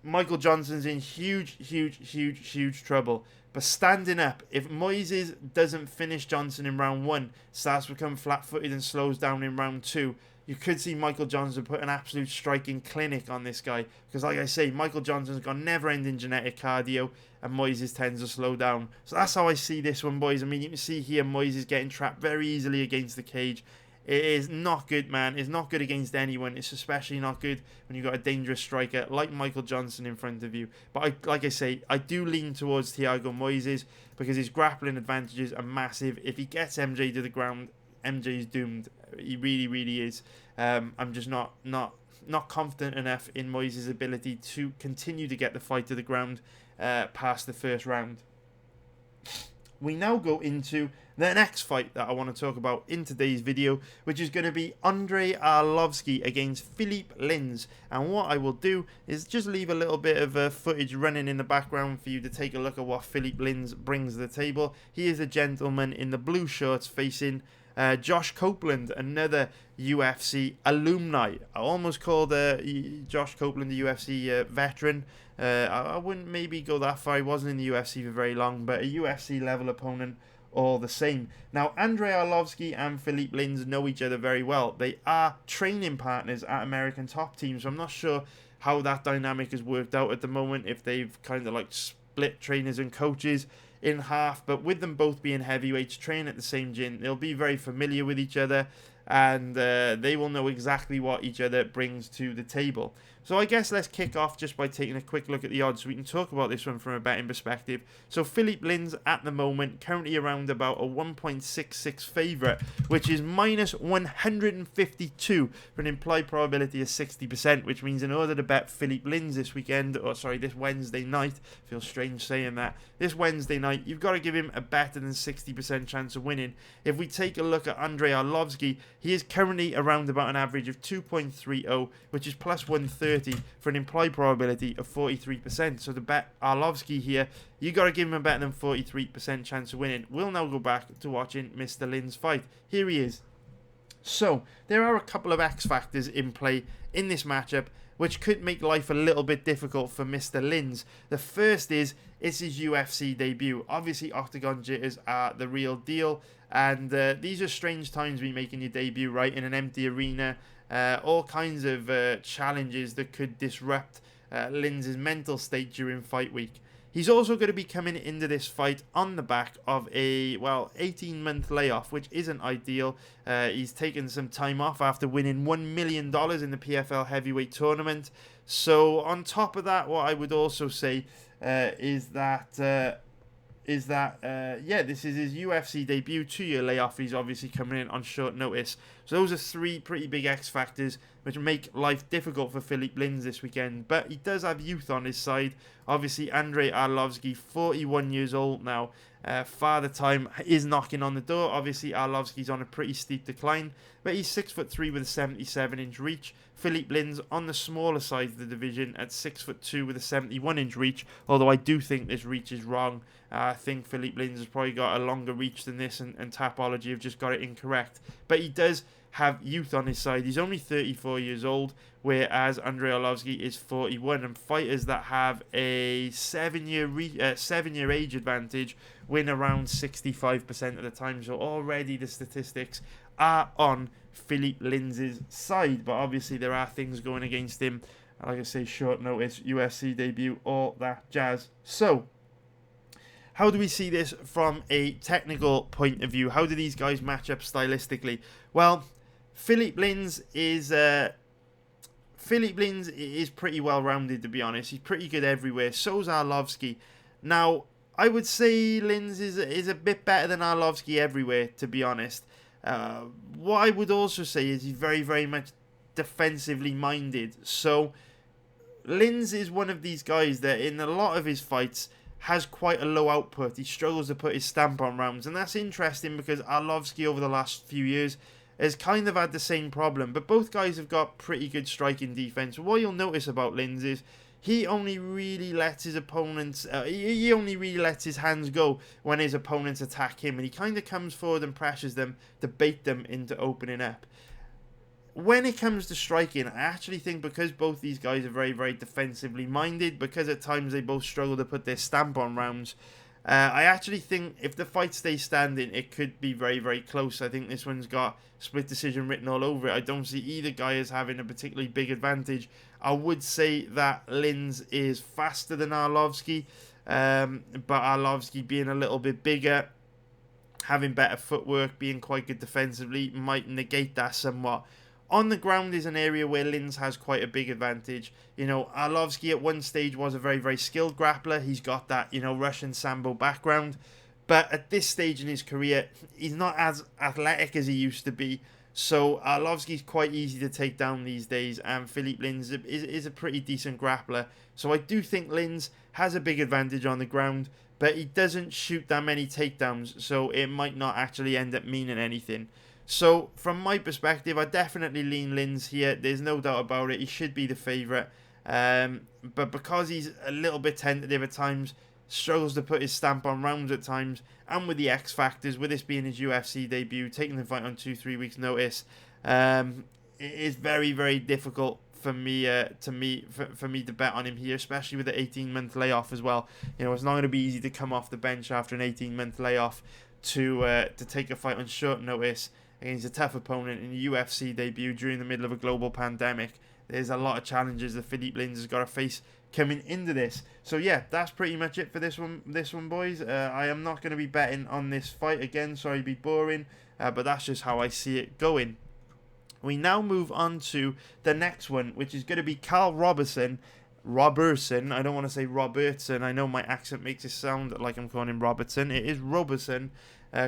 Michael Johnson's in huge trouble. But standing up, if Moises doesn't finish Johnson in round 1, starts to become flat-footed and slows down in round 2, you could see Michael Johnson put an absolute striking clinic on this guy. Because like I say, Michael Johnson's got never-ending genetic cardio, and Moises tends to slow down. So that's how I see this one, boys. I mean, you can see here Moises getting trapped very easily against the cage. It is not good, man. It's not good against anyone. It's especially not good when you've got a dangerous striker like Michael Johnson in front of you. But like I say, I do lean towards Thiago Moises because his grappling advantages are massive. If he gets MJ to the ground, MJ's doomed. He really, really is. I'm just not confident enough in Moises' ability to continue to get the fight to the ground past the first round. We now go into the next fight that I want to talk about in today's video, which is going to be Andre Arlovski against Philippe Lins. And what I will do is just leave a little bit of footage running in the background for you to take a look at what Philippe Lins brings to the table. He is a gentleman in the blue shorts facing Josh Copeland, another UFC alumni. I almost called Josh Copeland a UFC veteran. I wouldn't maybe go that far. He wasn't in the UFC for very long, but a UFC level opponent all the same. Now, Andre Arlovski and Philippe Lins know each other very well. They are training partners at American Top Team, so I'm not sure how that dynamic has worked out at the moment, if they've kind of like split trainers and coaches in half. But with them both being heavyweights, train at the same gym, they'll be very familiar with each other, and they will know exactly what each other brings to the table. So I guess let's kick off just by taking a quick look at the odds so we can talk about this one from a betting perspective. So Philippe Lins at the moment currently around about a 1.66 favourite, which is minus 152 for an implied probability of 60%, which means in order to bet Philippe Lins this Wednesday night, feels strange saying that, this Wednesday night, you've got to give him a better than 60% chance of winning. If we take a look at Andre Arlovski, he is currently around about an average of 2.30, which is plus 130 30 for an implied probability of 43%. So to bet Arlovski here, you got to give him a better than 43% chance of winning. We'll now go back to watching Mr. Lin's fight. Here he is. So there are a couple of X factors in play in this matchup which could make life a little bit difficult for Mr. Linz. The first is, it's his UFC debut. Obviously, Octagon jitters are the real deal, and these are strange times when you're making your debut, right, in an empty arena. All kinds of challenges that could disrupt Linz's mental state during fight week. He's also going to be coming into this fight on the back of a, 18-month layoff, which isn't ideal. He's taken some time off after winning $1 million in the PFL heavyweight tournament. So on top of that, what I would also say is that this is his UFC debut, 2-year layoff. He's obviously coming in on short notice. So those are three pretty big X factors which make life difficult for Philippe Linz this weekend. But he does have youth on his side. Obviously, Andrei Arlovski, 41 years old now. Father time is knocking on the door. Obviously, Arlovski's on a pretty steep decline, but he's 6'3" with a 77-inch reach. Philippe Linz on the smaller side of the division at 6'2" with a 71-inch reach, although I do think this reach is wrong. I think Philippe Linz has probably got a longer reach than this, and Tapology have just got it incorrect. But he does have youth on his side. He's only 34 years old, whereas Andrei Arlovski is 41, and fighters that have a 7-year age advantage win around 65% of the time. So already the statistics are on Philippe Linz's side, but obviously there are things going against him. Like I say, short notice, UFC debut, all that jazz. So how do we see this from a technical point of view? How do these guys match up stylistically? Well, Philippe Linz is pretty well rounded, to be honest. He's pretty good everywhere. So's Arlovski. Now, I would say Linz is a bit better than Arlovski everywhere, to be honest. What I would also say is he's very, very much defensively minded. So Linz is one of these guys that in a lot of his fights has quite a low output. He struggles to put his stamp on rounds, and that's interesting because Arlovski over the last few years has kind of had the same problem, but both guys have got pretty good striking defense. What you'll notice about Linz is he only really lets his opponents, he only really lets his hands go when his opponents attack him, and he kind of comes forward and pressures them to bait them into opening up. When it comes to striking, I actually think because both these guys are very, very defensively minded, because at times they both struggle to put their stamp on rounds, I actually think if the fight stays standing, it could be very, very close. I think this one's got split decision written all over it. I don't see either guy as having a particularly big advantage. I would say that Linz is faster than Arlovski, but Arlovski being a little bit bigger, having better footwork, being quite good defensively, might negate that somewhat. On the ground is an area where Linz has quite a big advantage. You know, Arlovski at one stage was a very, very skilled grappler. He's got that, Russian Sambo background. But at this stage in his career, he's not as athletic as he used to be. So Arlovski's quite easy to take down these days. And Philippe Linz is a pretty decent grappler. So I do think Linz has a big advantage on the ground. But he doesn't shoot that many takedowns. So it might not actually end up meaning anything. So, from my perspective, I definitely lean Linz here. There's no doubt about it. He should be the favourite. But because he's a little bit tentative at times, struggles to put his stamp on rounds at times, and with the X factors, with this being his UFC debut, taking the fight on 2-3 weeks' notice, it is very, very difficult for me to bet on him here, especially with the 18-month layoff as well. It's not going to be easy to come off the bench after an 18-month layoff to take a fight on short notice against a tough opponent in a UFC debut during the middle of a global pandemic. There's a lot of challenges that Philippe Linz has got to face coming into this. So yeah, that's pretty much it for this one, boys. I am not going to be betting on this fight again. Sorry to be boring, but that's just how I see it going. We now move on to the next one, which is going to be Carl Roberson. I don't want to say Robertson. I know my accent makes it sound like I'm calling him Robertson. It is Roberson.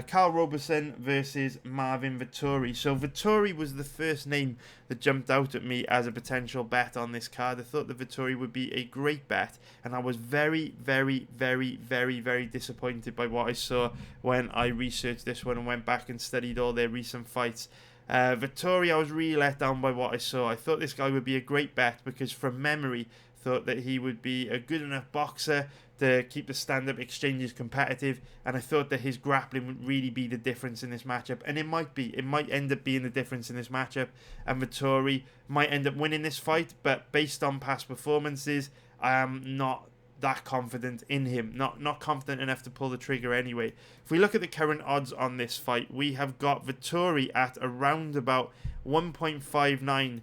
Carl Roberson versus Marvin Vettori. So Vettori was the first name that jumped out at me as a potential bet on this card. I thought that Vettori would be a great bet, and I was very, very, very, very, very disappointed by what I saw when I researched this one and went back and studied all their recent fights. Vettori, I was really let down by what I saw. I thought this guy would be a great bet because from memory, thought that he would be a good enough boxer to keep the stand-up exchanges competitive, and I thought that his grappling would really be the difference in this matchup, and it might be. It might end up being the difference in this matchup, and Vettori might end up winning this fight, but based on past performances, I am not that confident in him. Not confident enough to pull the trigger anyway. If we look at the current odds on this fight, we have got Vettori at around about 1.59,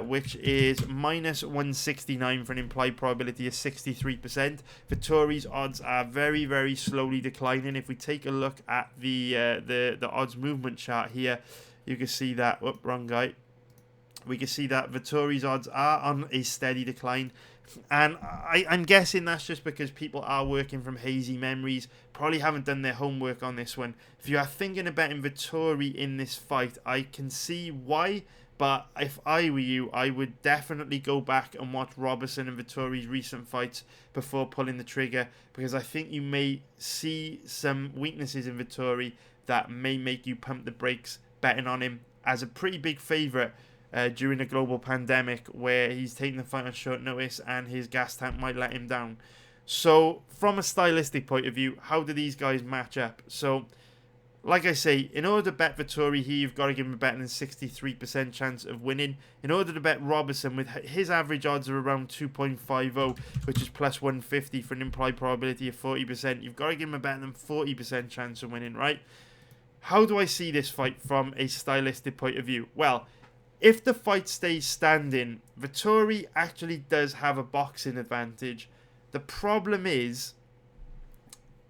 which is minus 169 for an implied probability of 63%. Vettori's odds are very, very slowly declining. If we take a look at the odds movement chart here, you can see that, wrong guy. We can see that Vettori's odds are on a steady decline. And I'm guessing that's just because people are working from hazy memories, probably haven't done their homework on this one. If you are thinking about Vettori in this fight, I can see why, but if I were you, I would definitely go back and watch Roberson and Vettori's recent fights before pulling the trigger, because I think you may see some weaknesses in Vettori that may make you pump the brakes betting on him as a pretty big favourite during a global pandemic where he's taking the fight on short notice and his gas tank might let him down. So from a stylistic point of view, how do these guys match up? So like I say, in order to bet Vettori here, you've got to give him a better than 63% chance of winning. In order to bet Roberson, with his average odds are around 2.50, which is plus 150 for an implied probability of 40%, you've got to give him a better than 40% chance of winning, right? How do I see this fight from a stylistic point of view? Well, if the fight stays standing, Vettori actually does have a boxing advantage. The problem is,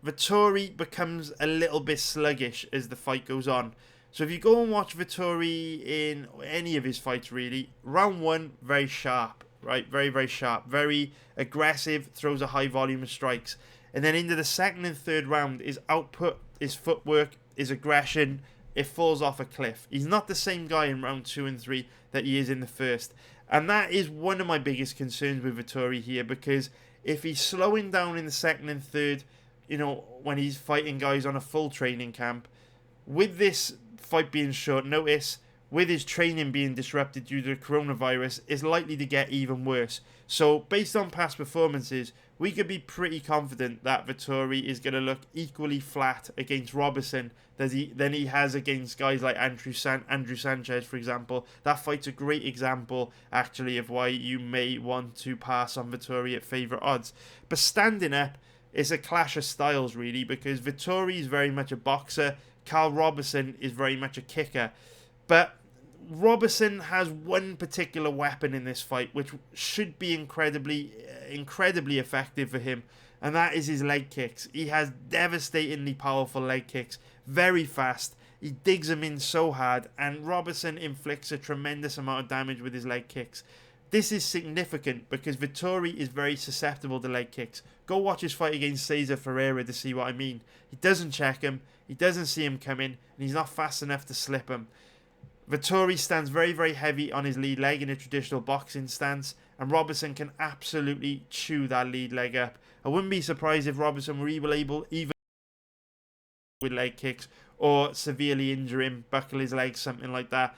Vettori becomes a little bit sluggish as the fight goes on. So if you go and watch Vettori in any of his fights really, round one, very sharp, right? Very, very sharp. Very aggressive, throws a high volume of strikes. And then into the second and third round, his output, his footwork, his aggression, it falls off a cliff. He's not the same guy in round 2 and 3 that he is in the first. And that is one of my biggest concerns with Vettori here, because if he's slowing down in the second and third, you know, when he's fighting guys on a full training camp, with this fight being short notice, with his training being disrupted due to the coronavirus, is likely to get even worse. So based on past performances, we could be pretty confident that Vettori is going to look equally flat against Roberson than he has against guys like Andrew Sanchez, for example. That fight's a great example, actually, of why you may want to pass on Vettori at favourite odds. But standing up, it's a clash of styles, really, because Vettori is very much a boxer, Carl Roberson is very much a kicker. But Roberson has one particular weapon in this fight which should be incredibly effective for him, and that is his leg kicks. He has devastatingly powerful leg kicks, very fast. He digs them in so hard, and Roberson inflicts a tremendous amount of damage with his leg kicks. This is significant because Vettori is very susceptible to leg kicks. Go watch his fight against Cesar Ferreira to see what I mean. He doesn't check him, he doesn't see him coming, and he's not fast enough to slip him. Vettori stands very, very heavy on his lead leg in a traditional boxing stance, and Roberson can absolutely chew that lead leg up. I wouldn't be surprised if Roberson were able even with leg kicks, or severely injure him, buckle his legs, something like that.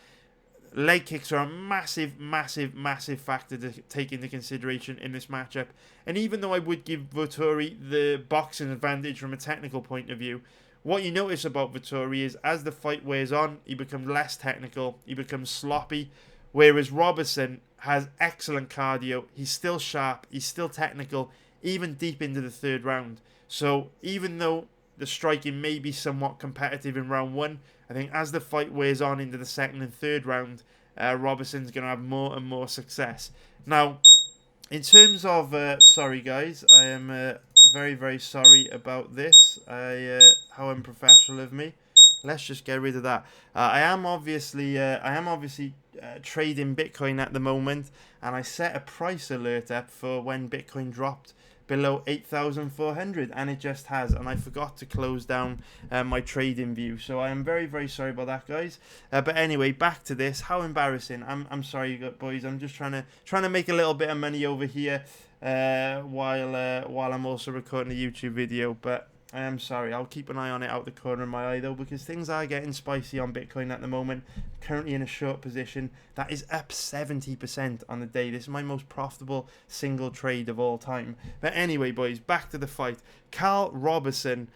Leg kicks are a massive, massive, massive factor to take into consideration in this matchup. And even though I would give Vettori the boxing advantage from a technical point of view, what you notice about Vettori is as the fight wears on, he becomes less technical, he becomes sloppy, whereas Roberson has excellent cardio, he's still sharp, he's still technical, even deep into the third round. So even though the striking may be somewhat competitive in round one, I think as the fight wears on into the second and third round, Roberson's going to have more and more success. Now, in terms of... sorry guys, I am very, very sorry about this. How unprofessional of me. Let's just get rid of that. I am obviously trading Bitcoin at the moment, and I set a price alert up for when Bitcoin dropped below 8,400, and it just has, and I forgot to close down my trading view, so I am very, very sorry about that, guys. But anyway, back to this. How embarrassing. I'm sorry, boys. I'm just trying to make a little bit of money over here while I'm also recording a YouTube video. But I am sorry. I'll keep an eye on it out the corner of my eye, though, because things are getting spicy on Bitcoin at the moment. Currently in a short position. That is up 70% on the day. This is my most profitable single trade of all time. But anyway, boys, back to the fight. Carl Roberson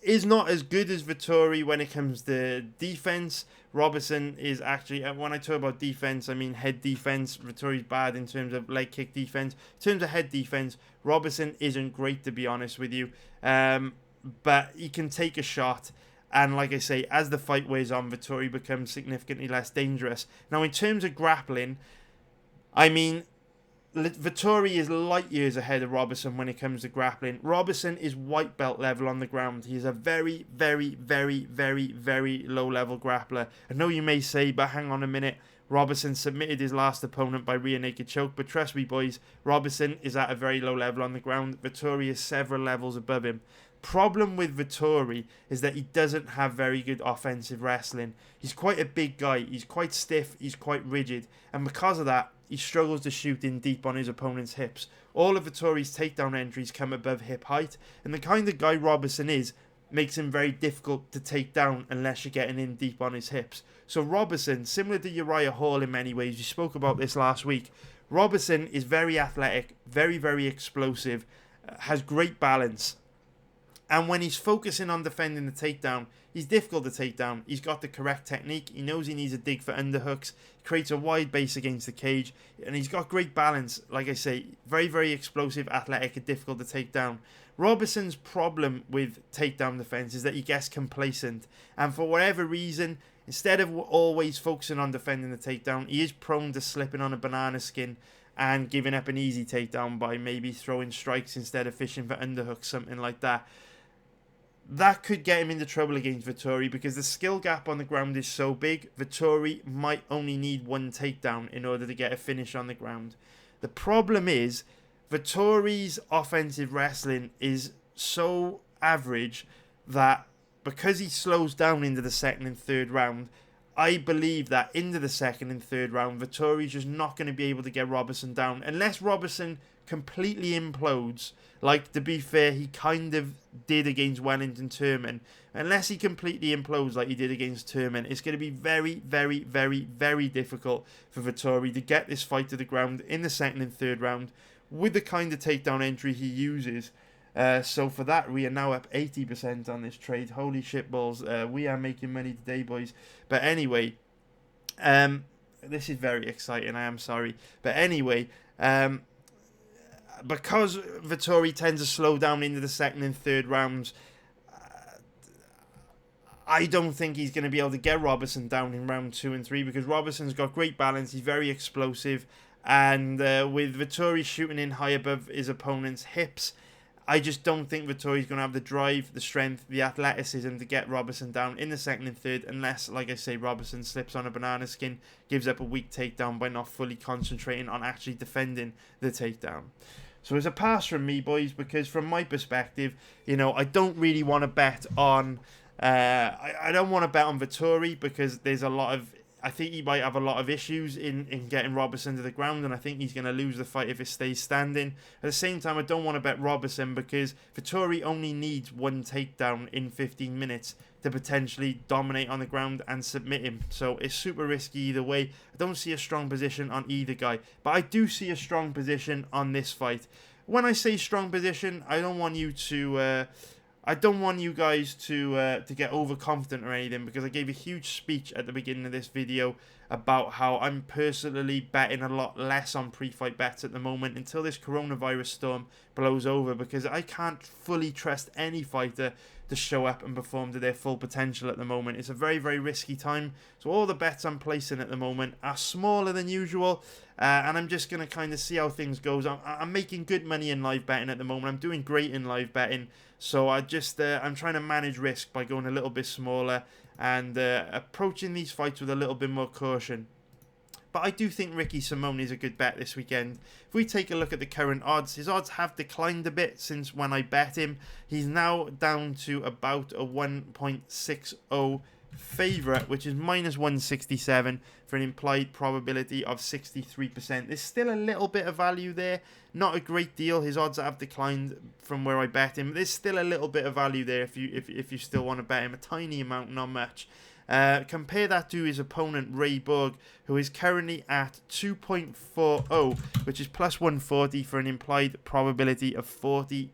is not as good as Vettori when it comes to defense. Roberson is actually, when I talk about defense, I mean head defense. Vettori's bad in terms of leg kick defense. In terms of head defense, Roberson isn't great, to be honest with you. But he can take a shot. And like I say, as the fight wears on, Vettori becomes significantly less dangerous. Now, in terms of grappling, I mean, Vettori is light years ahead of Roberson when it comes to grappling. Roberson is white belt level on the ground. He is a very, very, very, very, very low level grappler. I know you may say, but hang on a minute. Roberson submitted his last opponent by rear naked choke, but trust me, boys, Roberson is at a very low level on the ground. Vettori is several levels above him. Problem with Vettori is that he doesn't have very good offensive wrestling. He's quite a big guy. He's quite stiff. He's quite rigid. And because of that, he struggles to shoot in deep on his opponent's hips. All of Vettori's takedown entries come above hip height, and the kind of guy Roberson is makes him very difficult to take down unless you're getting in deep on his hips. So Roberson, similar to Uriah Hall in many ways, we spoke about this last week, Roberson is very athletic, very, very explosive, has great balance. And when he's focusing on defending the takedown, he's difficult to take down. He's got the correct technique. He knows he needs a dig for underhooks. He creates a wide base against the cage. And he's got great balance. Like I say, very, very explosive, athletic, and difficult to take down. Roberson's problem with takedown defense is that he gets complacent. And for whatever reason, instead of always focusing on defending the takedown, he is prone to slipping on a banana skin and giving up an easy takedown by maybe throwing strikes instead of fishing for underhooks, something like that. That could get him into trouble against Vettori because the skill gap on the ground is so big. Vettori might only need one takedown in order to get a finish on the ground. The problem is Vettori's offensive wrestling is so average that because he slows down into the second and third round, I believe that into the second and third round, Vettori's just not going to be able to get Roberson down unless Roberson completely implodes. Like, to be fair, he kind of did against Wellington Turman. Unless he completely implodes like he did against Turman, it's going to be very, very, very, very difficult for Vettori to get this fight to the ground in the second and third round with the kind of takedown entry he uses. So for that, we are now up 80% on this trade. Holy shit balls. We are making money today, boys. But anyway, this is very exciting. I am sorry. But anyway, because Vettori tends to slow down into the second and third rounds, I don't think he's going to be able to get Roberson down in round 2 and 3 because Roberson's got great balance. He's very explosive. And with Vettori shooting in high above his opponent's hips, I just don't think Vettori's going to have the drive, the strength, the athleticism to get Roberson down in the second and third unless, like I say, Roberson slips on a banana skin, gives up a weak takedown by not fully concentrating on actually defending the takedown. So it's a pass from me, boys, because from my perspective, you know, I don't really want to bet on... I don't want to bet on Vettori because there's a lot of... I think he might have a lot of issues in getting Roberson to the ground, and I think he's going to lose the fight if it stays standing. At the same time, I don't want to bet Roberson because Vettori only needs one takedown in 15 minutes to potentially dominate on the ground and submit him. So it's super risky either way. I don't see a strong position on either guy, but I do see a strong position on this fight. When I say strong position, I don't want you to... I don't want you guys to get overconfident or anything because I gave a huge speech at the beginning of this video about how I'm personally betting a lot less on pre-fight bets at the moment until this coronavirus storm blows over because I can't fully trust any fighter to show up and perform to their full potential at the moment. It's a very, very risky time. So all the bets I'm placing at the moment are smaller than usual and I'm just going to kind of see how things goes. I'm making good money in live betting at the moment. I'm doing great in live betting. So I'm trying to manage risk by going a little bit smaller and approaching these fights with a little bit more caution. But I do think Ricky Simone is a good bet this weekend. If we take a look at the current odds, his odds have declined a bit since when I bet him. He's now down to about a 1.60 favourite, which is minus 167 for an implied probability of 63%. There's still a little bit of value there. Not a great deal. His odds have declined from where I bet him. There's still a little bit of value there if you still want to bet him. A tiny amount, not much. Compare that to his opponent Ray Borg, who is currently at 2.40, which is plus 140 for an implied probability of 42%.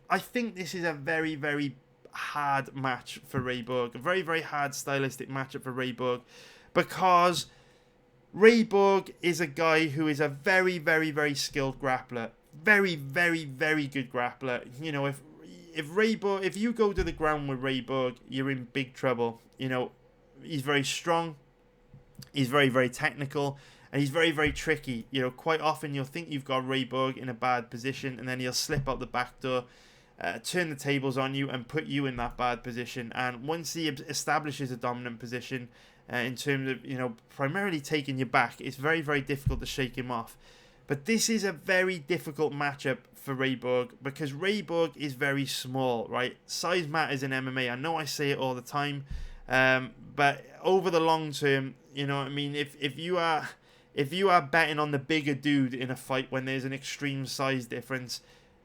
I think this is a very, very hard match for Ray Borg. A very, very hard stylistic matchup for Ray Borg, because Ray Borg is a guy who is a very, very, very skilled grappler. Very, very, very good grappler. You know, if you go to the ground with Ray Borg, you're in big trouble. You know, he's very strong, he's very, very technical, and he's very, very tricky. You know, quite often you'll think you've got Ray Borg in a bad position, and then he'll slip out the back door, turn the tables on you, and put you in that bad position. And once he establishes a dominant position, in terms of, you know, primarily taking you back, it's very, very difficult to shake him off. But this is a very difficult matchup for Ray Borg, because Ray Borg is very small, right? Size matters in MMA. I know I say it all the time, but over the long term, you know what I mean? If you are betting on the bigger dude in a fight when there's an extreme size difference,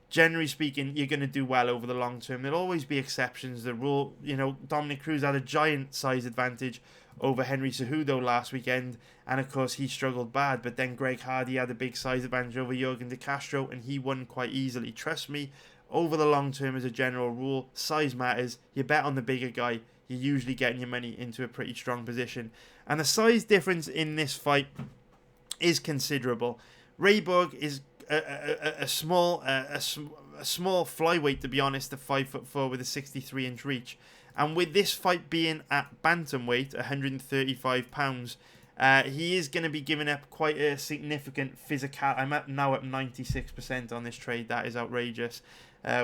generally speaking, you're going to do well over the long term. There'll always be exceptions. The rule, you know, Dominic Cruz had a giant size advantage over Henry Cejudo last weekend, and of course he struggled bad, but then Greg Hardy had a big size advantage over Jorgen De Castro, and he won quite easily. Trust me, over the long term, as a general rule, size matters. You bet on the bigger guy, you're usually getting your money into a pretty strong position. And the size difference in this fight is considerable. Ray Borg is a small flyweight, to be honest, at 5'4" with a 63-inch reach. And with this fight being at bantamweight, 135 pounds, he is going to be giving up quite a significant physical. I'm now at 96% on this trade. That is outrageous.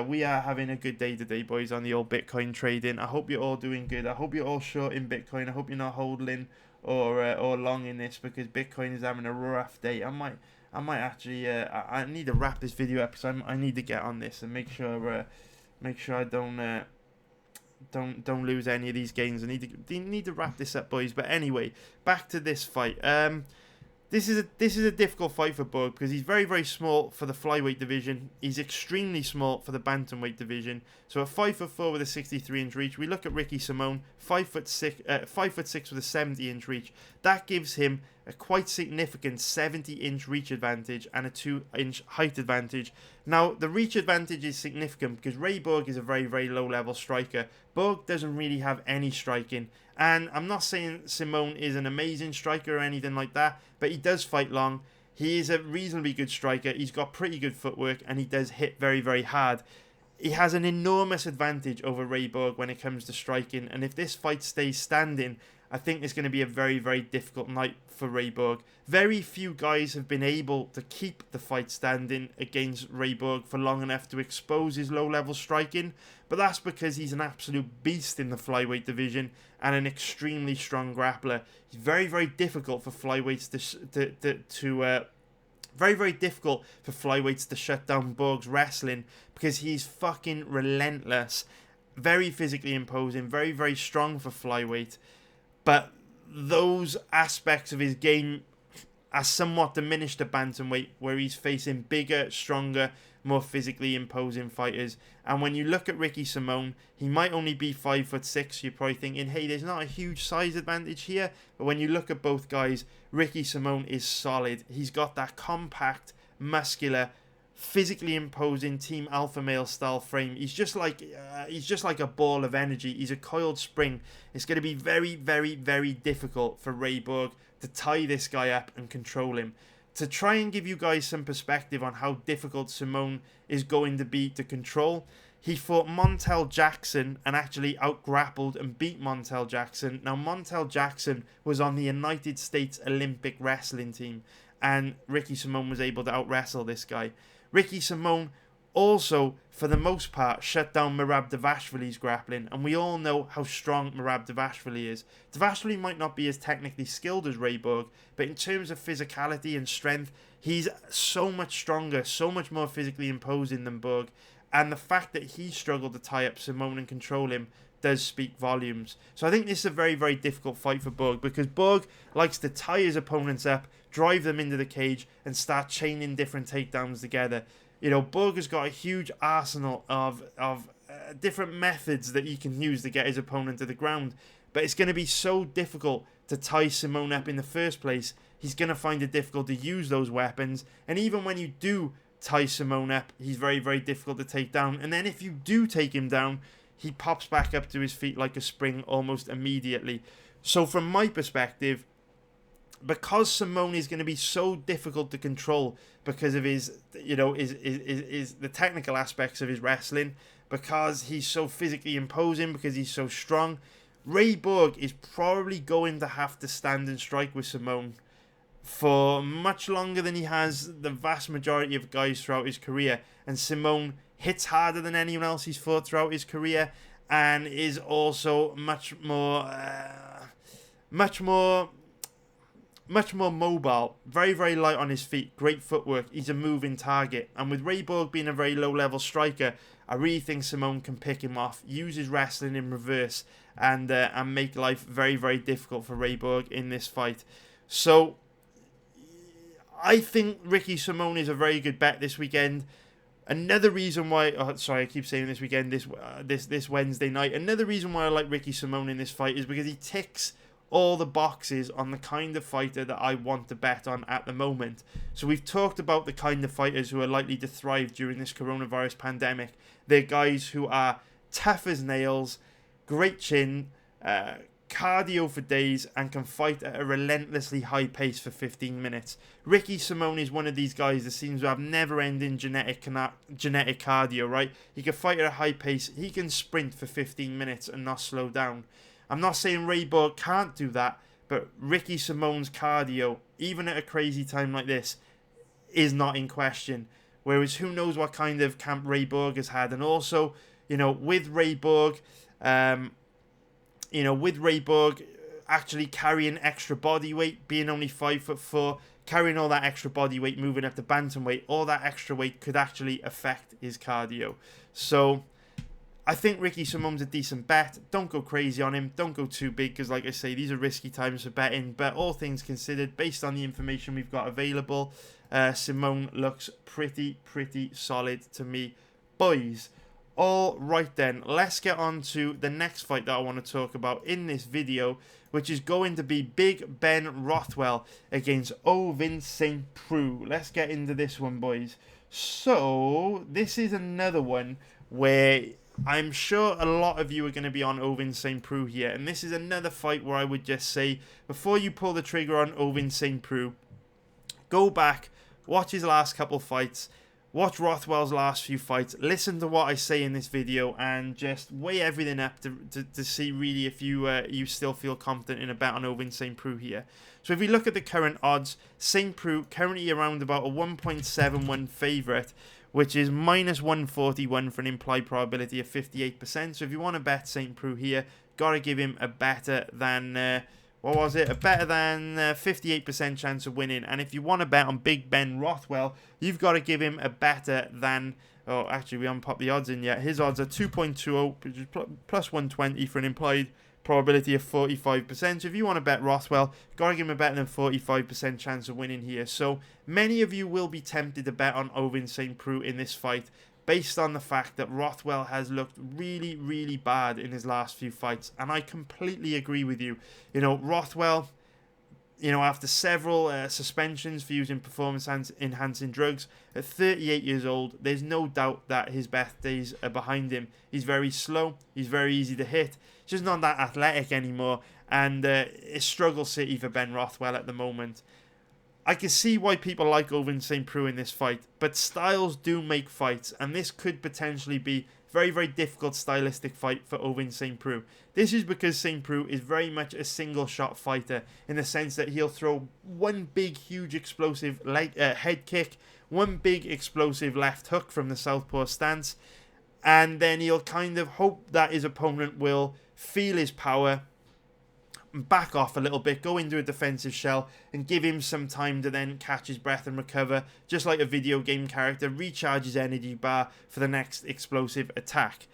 We are having a good day today, boys, on the old Bitcoin trading. I hope you're all doing good. I hope you're all short in Bitcoin. I hope you're not holding or long in this, because Bitcoin is having a rough day. I might actually. I need to wrap this video up, because I need to get on this and make sure I don't lose any of these games. I need to wrap this up, boys. But anyway, back to this fight. This is a difficult fight for Borg, because he's very, very small for the flyweight division. He's extremely small for the bantamweight division. So at 5'4" with a 63-inch reach, we look at Ricky Simón, 5'6" with a 70-inch reach. That gives him a quite significant 70-inch reach advantage and a 2-inch height advantage. Now, the reach advantage is significant because Ray Borg is a very, very low-level striker. Borg doesn't really have any striking. And I'm not saying Simón is an amazing striker or anything like that, but he does fight long. He is a reasonably good striker. He's got pretty good footwork, and he does hit very, very hard. He has an enormous advantage over Ray Borg when it comes to striking, and if this fight stays standing, I think it's going to be a very, very difficult night for Ray Borg. Very few guys have been able to keep the fight standing against Ray Borg for long enough to expose his low-level striking, but that's because he's an absolute beast in the flyweight division and an extremely strong grappler. He's very, very difficult for flyweights to shut down Borg's wrestling, because he's fucking relentless, very physically imposing, very, very strong for flyweight. But those aspects of his game are somewhat diminished at bantamweight, where he's facing bigger, stronger, more physically imposing fighters. And when you look at Ricky Simón, he might only be 5'6". You're probably thinking, hey, there's not a huge size advantage here. But when you look at both guys, Ricky Simón is solid. He's got that compact, muscular, physically imposing team alpha male style frame. He's just like a ball of energy. He's a coiled spring. It's going to be very, very, very difficult for Ray Borg to tie this guy up and control him. To try and give you guys some perspective on how difficult Simón is going to be to control, he fought Montel Jackson and actually out-grappled and beat Montel Jackson. Now, Montel Jackson was on the United States Olympic wrestling team, and Ricky Simón was able to out-wrestle this guy. Ricky Simón also, for the most part, shut down Merab Dvalishvili's grappling, and we all know how strong Merab Dvalishvili is. Dvalishvili might not be as technically skilled as Ray Borg, but in terms of physicality and strength, he's so much stronger, so much more physically imposing than Borg, and the fact that he struggled to tie up Simón and control him does speak volumes. So I think this is a very, very difficult fight for Borg, because Borg likes to tie his opponents up, drive them into the cage, and start chaining different takedowns together. You know, Borg has got a huge arsenal of different methods that he can use to get his opponent to the ground. But it's going to be so difficult to tie Simone up in the first place. He's going to find it difficult to use those weapons. And even when you do tie Simone up, he's very, very difficult to take down. And then if you do take him down, he pops back up to his feet like a spring almost immediately. So from my perspective, because Simone is going to be so difficult to control because of his, you know, his the technical aspects of his wrestling, because he's so physically imposing, because he's so strong, Ray Borg is probably going to have to stand and strike with Simone for much longer than he has the vast majority of guys throughout his career. And Simone hits harder than anyone else he's fought throughout his career, and is also much more mobile, very, very light on his feet, great footwork. He's a moving target. And with Ray Borg being a very low-level striker, I really think Simone can pick him off, use his wrestling in reverse, and make life very, very difficult for Ray Borg in this fight. So I think Ricky Simone is a very good bet this weekend. Another reason why, I keep saying this weekend, this Wednesday night. Another reason why I like Ricky Simone in this fight is because he ticks all the boxes on the kind of fighter that I want to bet on at the moment. So we've talked about the kind of fighters who are likely to thrive during this coronavirus pandemic. They're guys who are tough as nails, great chin, cardio for days, and can fight at a relentlessly high pace for 15 minutes. Ricky Simone is one of these guys that seems to have never-ending genetic cardio, right? He can fight at a high pace, he can sprint for 15 minutes and not slow down. I'm not saying Ray Borg can't do that, but Ricky Simone's cardio, even at a crazy time like this, is not in question. Whereas who knows what kind of camp Ray Borg has had. And also, you know, with Ray Borg actually carrying extra body weight, being only 5'4", carrying all that extra body weight, moving up to bantamweight, all that extra weight could actually affect his cardio. So I think Ricky Simone's a decent bet. Don't go crazy on him. Don't go too big, because like I say, these are risky times for betting. But all things considered, based on the information we've got available, Simone looks pretty solid to me, boys. All right then, let's get on to the next fight that I want to talk about in this video, which is going to be Big Ben Rothwell against Ovin St. Preux. Let's get into this one, boys. So this is another one where I'm sure a lot of you are going to be on Ovin St. Preux here, and this is another fight where I would just say, before you pull the trigger on Ovin St. Preux, go back, watch his last couple fights, watch Rothwell's last few fights, listen to what I say in this video, and just weigh everything up to see really if you still feel confident in a bet on Ovin St. Preux here. So if we look at the current odds, St. Preux currently around about a 1.71 favourite, which is minus 141 for an implied probability of 58%. So if you want to bet St. Preux here, got to give him a better than, a better than 58% chance of winning. And if you want to bet on Big Ben Rothwell, you've got to give him a better than, oh, actually, we haven't popped the odds in yet. His odds are 2.20, which is plus 120 for an implied probability of 45%. So if you want to bet Rothwell, got to give him a better than 45% chance of winning here. So many of you will be tempted to bet on Ovin St. Preux in this fight, based on the fact that Rothwell has looked really bad in his last few fights. And I completely agree with you. You know, Rothwell, you know, after several suspensions for using performance-enhancing drugs, at 38 years old, there's no doubt that his best days are behind him. He's very slow, he's very easy to hit, he's just not that athletic anymore, and it's struggle city for Ben Rothwell at the moment. I can see why people like Ovin St. Preux in this fight, but styles do make fights, and this could potentially be very difficult stylistic fight for Ovin St. Preux. This is because St. Preux is very much a single shot fighter, in the sense that he'll throw one big huge explosive head kick, one big explosive left hook from the southpaw stance, and then he'll kind of hope that his opponent will feel his power, back off a little bit, go into a defensive shell, and give him some time to then catch his breath and recover, just like a video game character, recharge his energy bar for the next explosive attack.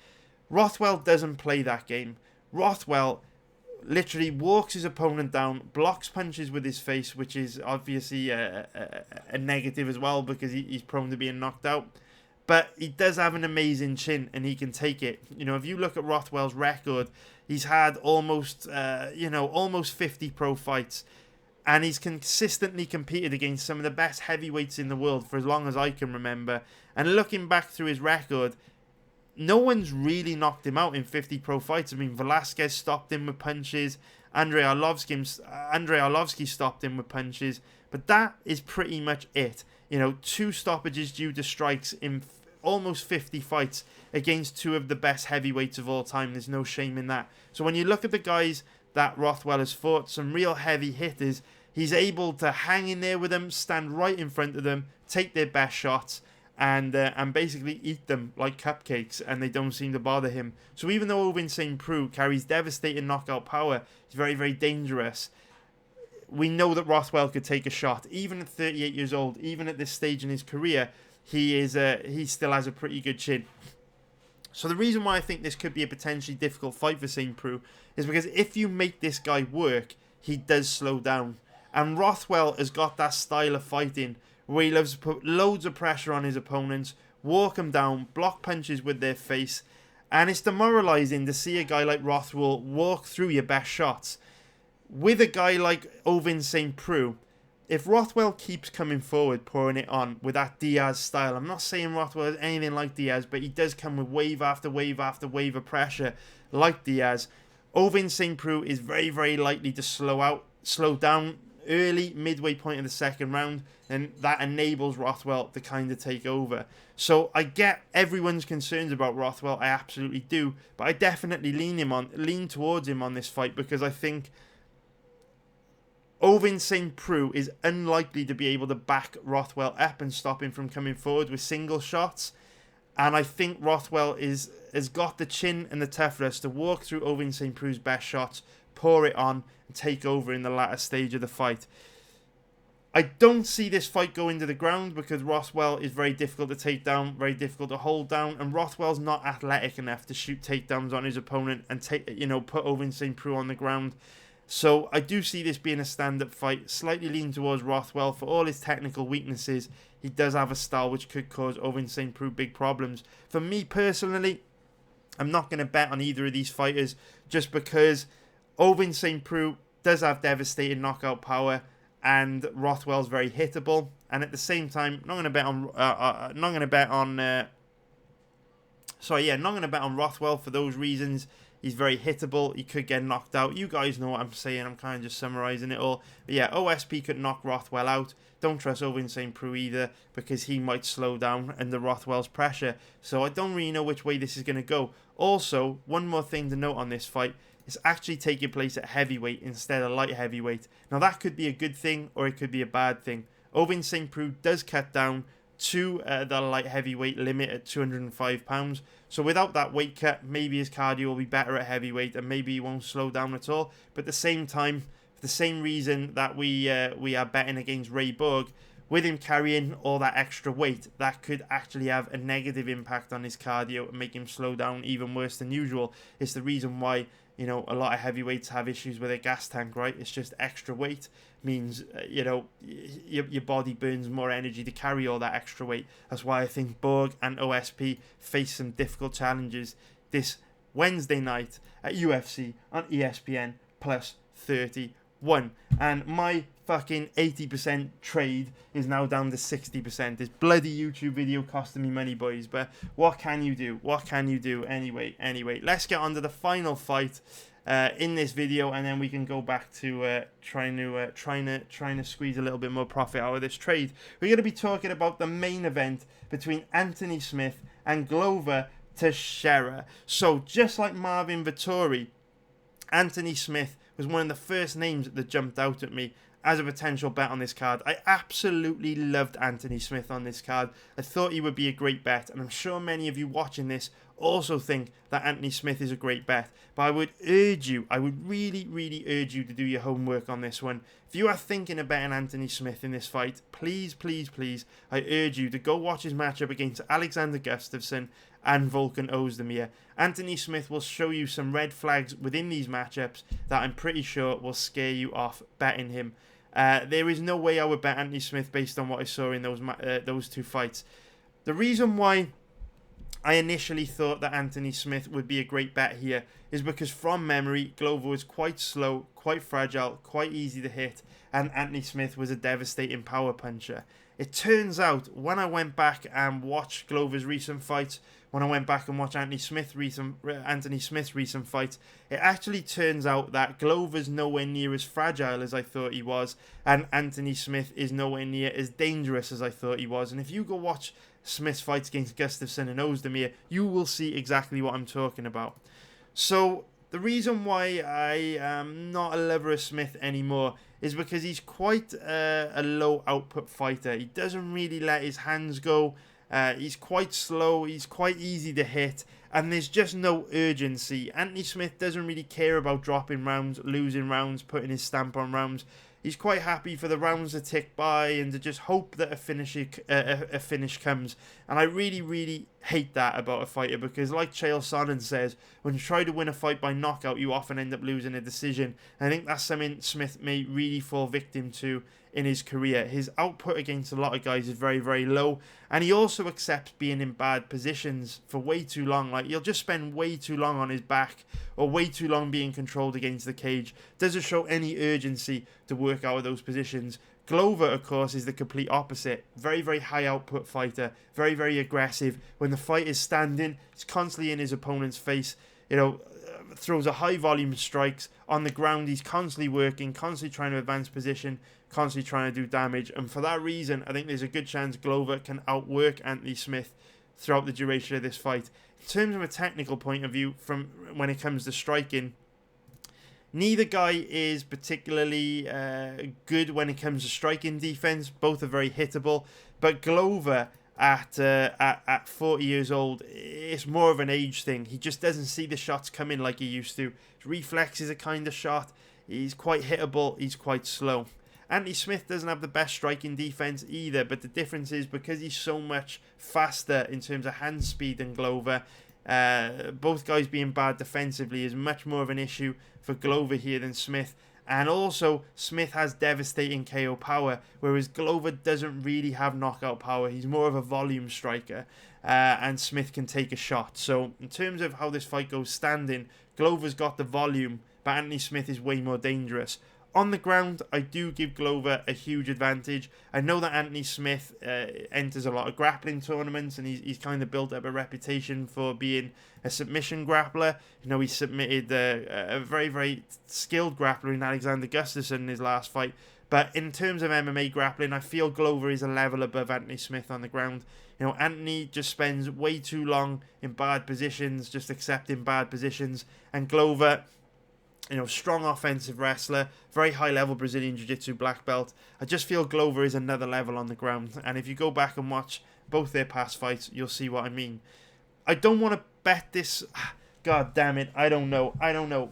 Rothwell doesn't play that game. Rothwell literally walks his opponent down, blocks punches with his face, which is obviously a negative as well because he's prone to being knocked out. But he does have an amazing chin and he can take it. You know, if you look at Rothwell's record, he's had almost 50 pro fights. And he's consistently competed against some of the best heavyweights in the world for as long as I can remember. And looking back through his record, no one's really knocked him out in 50 pro fights. I mean, Velasquez stopped him with punches. Andre Arlovski stopped him with punches. But that is pretty much it. You know, 2 stoppages due to strikes in almost 50 fights against 2 of the best heavyweights of all time. There's no shame in that. So when you look at the guys that Rothwell has fought, some real heavy hitters, he's able to hang in there with them, stand right in front of them, take their best shots, and basically eat them like cupcakes, and they don't seem to bother him. So even though Ovin St. Preux carries devastating knockout power, he's very, very dangerous. We know that Rothwell could take a shot. Even at 38 years old, even at this stage in his career, he still has a pretty good chin. So the reason why I think this could be a potentially difficult fight for St. Preux is because if you make this guy work, he does slow down. And Rothwell has got that style of fighting where he loves to put loads of pressure on his opponents, walk them down, block punches with their face. And it's demoralising to see a guy like Rothwell walk through your best shots. With a guy like Ovin St. Preux, if Rothwell keeps coming forward, pouring it on with that Diaz style, I'm not saying Rothwell is anything like Diaz, but he does come with wave after wave after wave of pressure like Diaz. Ovin St. Preux is very, very likely to slow down early, midway point of the second round, and that enables Rothwell to kind of take over. So I get everyone's concerns about Rothwell, I absolutely do, but I definitely lean towards him on this fight because I think Ovin St. Preux is unlikely to be able to back Rothwell up and stop him from coming forward with single shots. And I think Rothwell has got the chin and the toughness to walk through Ovin St. Preux's best shots, pour it on, and take over in the latter stage of the fight. I don't see this fight going to the ground because Rothwell is very difficult to take down, very difficult to hold down, and Rothwell's not athletic enough to shoot takedowns on his opponent and put Ovin St. Preux on the ground. So I do see this being a stand-up fight, slightly leaning towards Rothwell. For all his technical weaknesses, he does have a style which could cause Ovin St. Preux big problems. For me personally, I'm not going to bet on either of these fighters just because Ovin St. Preux does have devastating knockout power and Rothwell's very hittable. And at the same time, not going to bet on Rothwell for those reasons. He's very hittable. He could get knocked out. You guys know what I'm saying. I'm kind of just summarising it all. But yeah, OSP could knock Rothwell out. Don't trust Ovin St. Preux either because he might slow down under Rothwell's pressure. So I don't really know which way this is going to go. Also, one more thing to note on this fight. It's actually taking place at heavyweight instead of light heavyweight. Now that could be a good thing or it could be a bad thing. Ovin St. Preux does cut down to the light heavyweight limit at £205. So without that weight cut, maybe his cardio will be better at heavyweight and maybe he won't slow down at all. But at the same time, for the same reason that we are betting against Ray Borg, with him carrying all that extra weight, that could actually have a negative impact on his cardio and make him slow down even worse than usual. It's the reason why, a lot of heavyweights have issues with their gas tank, right? It's just extra weight means, your body burns more energy to carry all that extra weight. That's why I think Borg and OSP face some difficult challenges this Wednesday night at UFC on ESPN plus 31. And my fucking 80% trade is now down to 60%. This bloody YouTube video costing me money, boys. But what can you do? What can you do? Anyway, let's get on to the final fight in this video, and then we can go back to trying to squeeze a little bit more profit out of this trade. We're going to be talking about the main event between Anthony Smith and Glover Teixeira. So just like Marvin Vettori, Anthony Smith was one of the first names that jumped out at me as a potential bet on this card. I absolutely loved Anthony Smith on this card. I thought he would be a great bet, and I'm sure many of you watching this also think that Anthony Smith is a great bet. But I would really, really urge you to do your homework on this one. If you are thinking of betting Anthony Smith in this fight, please, please, please, I urge you to go watch his matchup against Alexander Gustafsson and Volkan Ozdemir. Anthony Smith will show you some red flags within these matchups that I'm pretty sure will scare you off betting him. There is no way I would bet Anthony Smith based on what I saw in those two fights. The reason why I initially thought that Anthony Smith would be a great bet here is because from memory, Glover was quite slow, quite fragile, quite easy to hit, and Anthony Smith was a devastating power puncher. It turns out, when I went back and watched Glover's recent fights, when I went back and watched Anthony Smith's recent fights, it actually turns out that Glover's nowhere near as fragile as I thought he was, and Anthony Smith is nowhere near as dangerous as I thought he was. And if you go watch Smith's fights against Gustafsson and Ozdemir, you will see exactly what I'm talking about. So the reason why I am not a lover of Smith anymore is because he's quite a low output fighter. He doesn't really let his hands go. He's quite slow, he's quite easy to hit, and there's just no urgency. Anthony Smith doesn't really care about dropping rounds, losing rounds, putting his stamp on rounds. He's quite happy for the rounds to tick by and to just hope that a finish comes. And I really, really hate that about a fighter, because like Chael Sonnen says, when you try to win a fight by knockout, you often end up losing a decision. And I think that's something Smith may really fall victim to in his career. His output against a lot of guys is very, very low, and he also accepts being in bad positions for way too long. Like, he'll just spend way too long on his back or way too long being controlled against the cage. Doesn't show any urgency to work out of those positions. Glover, of course, is the complete opposite. Very, very high output fighter, very, very aggressive. When the fight is standing, he's constantly in his opponent's face, throws a high volume of strikes. On the ground, he's constantly working, constantly trying to advance position, constantly trying to do damage. And for that reason, I think there's a good chance Glover can outwork Anthony Smith throughout the duration of this fight. In terms of a technical point of view, from when it comes to striking, neither guy is particularly good when it comes to striking defense. Both are very hittable, but Glover at 40 years old, it's more of an age thing. He just doesn't see the shots coming like he used to. His reflexes are kind of shot. He's quite hittable. He's quite slow. Anthony Smith doesn't have the best striking defense either, but the difference is because he's so much faster in terms of hand speed than Glover, both guys being bad defensively is much more of an issue for Glover here than Smith. And also, Smith has devastating KO power, whereas Glover doesn't really have knockout power. He's more of a volume striker, and Smith can take a shot. So, in terms of how this fight goes standing, Glover's got the volume, but Anthony Smith is way more dangerous. On the ground, I do give Glover a huge advantage. I know that Anthony Smith enters a lot of grappling tournaments, and he's kind of built up a reputation for being a submission grappler. He submitted a very, very skilled grappler in Alexander Gustafsson in his last fight. But in terms of MMA grappling, I feel Glover is a level above Anthony Smith on the ground. Anthony just spends way too long in bad positions, just accepting bad positions, and Glover, strong offensive wrestler, very high-level Brazilian Jiu-Jitsu black belt. I just feel Glover is another level on the ground. And if you go back and watch both their past fights, you'll see what I mean. I don't want to bet this. God damn it. I don't know.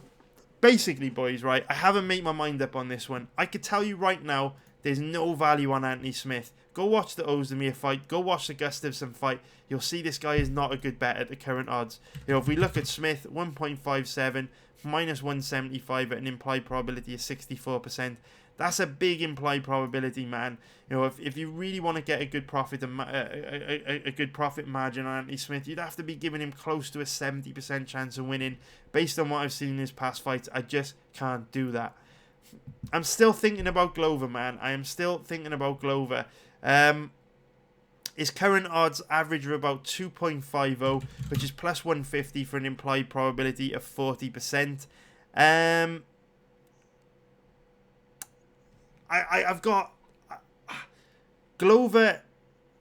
Basically, boys, right, I haven't made my mind up on this one. I could tell you right now, there's no value on Anthony Smith. Go watch the Ozdemir fight. Go watch the Gustafsson fight. You'll see this guy is not a good bet at the current odds. If we look at Smith, 1.57, minus 175 at an implied probability of 64%. That's a big implied probability, man. If you really want to get a good profit a good profit margin on Anthony Smith, you'd have to be giving him close to a 70% chance of winning. Based on what I've seen in his past fights, I just can't do that. I'm still thinking about Glover, man. I am still thinking about Glover. His current odds average of about 2.50, which is plus 150 for an implied probability of 40%. I've got Glover.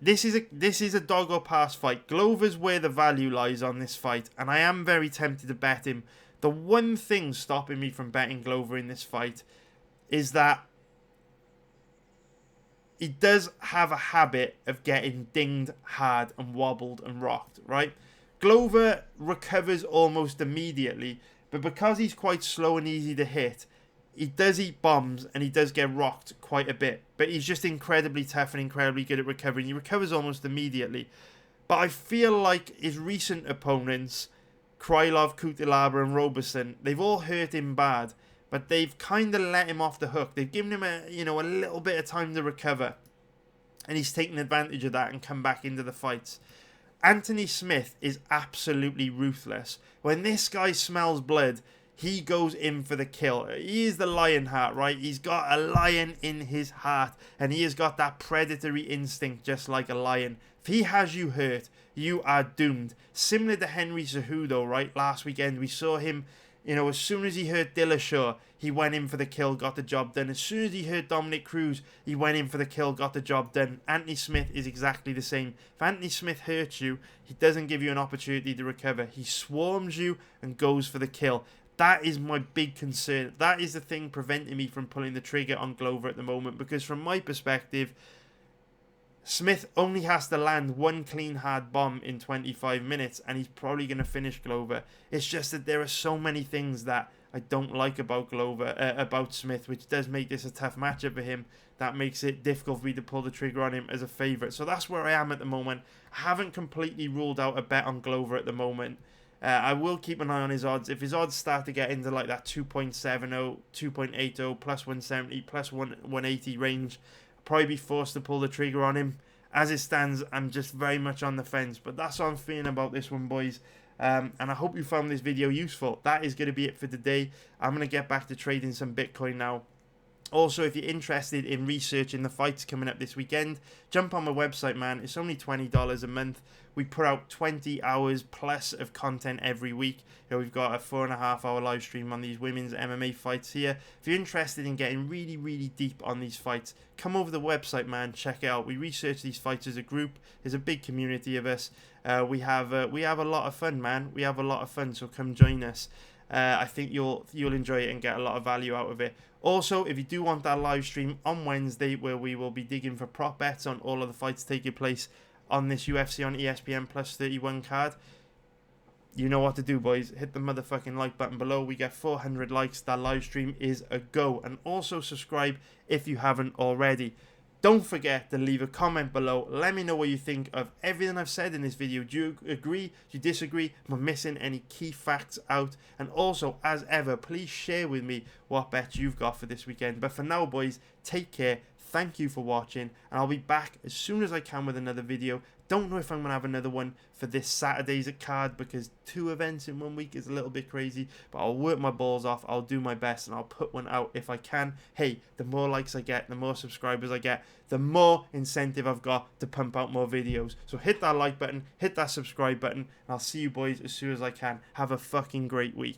This is a dog or pass fight. Glover's where the value lies on this fight, and I am very tempted to bet him. The one thing stopping me from betting Glover in this fight is that he does have a habit of getting dinged hard and wobbled and rocked, right? Glover recovers almost immediately, but because he's quite slow and easy to hit, he does eat bombs and he does get rocked quite a bit, but he's just incredibly tough and incredibly good at recovering. He recovers almost immediately. But I feel like his recent opponents, Krylov, Kutilaba and Roberson, they've all hurt him bad, but they've kind of let him off the hook. They've given him a little bit of time to recover, and he's taken advantage of that and come back into the fights. Anthony Smith is absolutely ruthless. When this guy smells blood, he goes in for the kill. He is the lion heart, right? He's got a lion in his heart, and he has got that predatory instinct just like a lion. If he has you hurt, you are doomed. Similar to Henry Cejudo, right? Last weekend, we saw him, as soon as he hurt Dillashaw, he went in for the kill, got the job done. As soon as he hurt Dominic Cruz, he went in for the kill, got the job done. Anthony Smith is exactly the same. If Anthony Smith hurts you, he doesn't give you an opportunity to recover. He swarms you and goes for the kill. That is my big concern. That is the thing preventing me from pulling the trigger on Glover at the moment, because from my perspective, Smith only has to land one clean hard bomb in 25 minutes and he's probably going to finish Glover. It's just that there are so many things that I don't like about about Smith, which does make this a tough matchup for him. That makes it difficult for me to pull the trigger on him as a favourite. So that's where I am at the moment. I haven't completely ruled out a bet on Glover at the moment. I will keep an eye on his odds. If his odds start to get into like that 2.70, 2.80, plus 170, plus 180 range, I'll probably be forced to pull the trigger on him. As it stands, I'm just very much on the fence. But that's how I'm feeling about this one, boys. And I hope you found this video useful. That is going to be it for today. I'm going to get back to trading some Bitcoin now. Also, if you're interested in researching the fights coming up this weekend, jump on my website, man. It's only $20 a month. We put out 20 hours plus of content every week. We've got a 4.5 hour live stream on these women's MMA fights here. If you're interested in getting really, really deep on these fights, come over to the website, man. Check it out. We research these fights as a group. There's a big community of us. We have a lot of fun, man. We have a lot of fun, so come join us. I think you'll enjoy it and get a lot of value out of it. Also, if you do want that live stream on Wednesday, where we will be digging for prop bets on all of the fights taking place on this UFC on ESPN plus 31 card, you know what to do, boys. Hit the motherfucking like button below. We get 400 likes. That live stream is a go. And also subscribe if you haven't already. Don't forget to leave a comment below. Let me know what you think of everything I've said in this video. Do you agree? Do you disagree? Am I missing any key facts out? And also, as ever, please share with me what bets you've got for this weekend. But for now, boys, take care. Thank you for watching. And I'll be back as soon as I can with another video. Don't know if I'm going to have another one for this Saturday's card, because 2 events in 1 week is a little bit crazy. But I'll work my balls off. I'll do my best and I'll put one out if I can. Hey, the more likes I get, the more subscribers I get, the more incentive I've got to pump out more videos. So hit that like button, hit that subscribe button, and I'll see you boys as soon as I can. Have a fucking great week.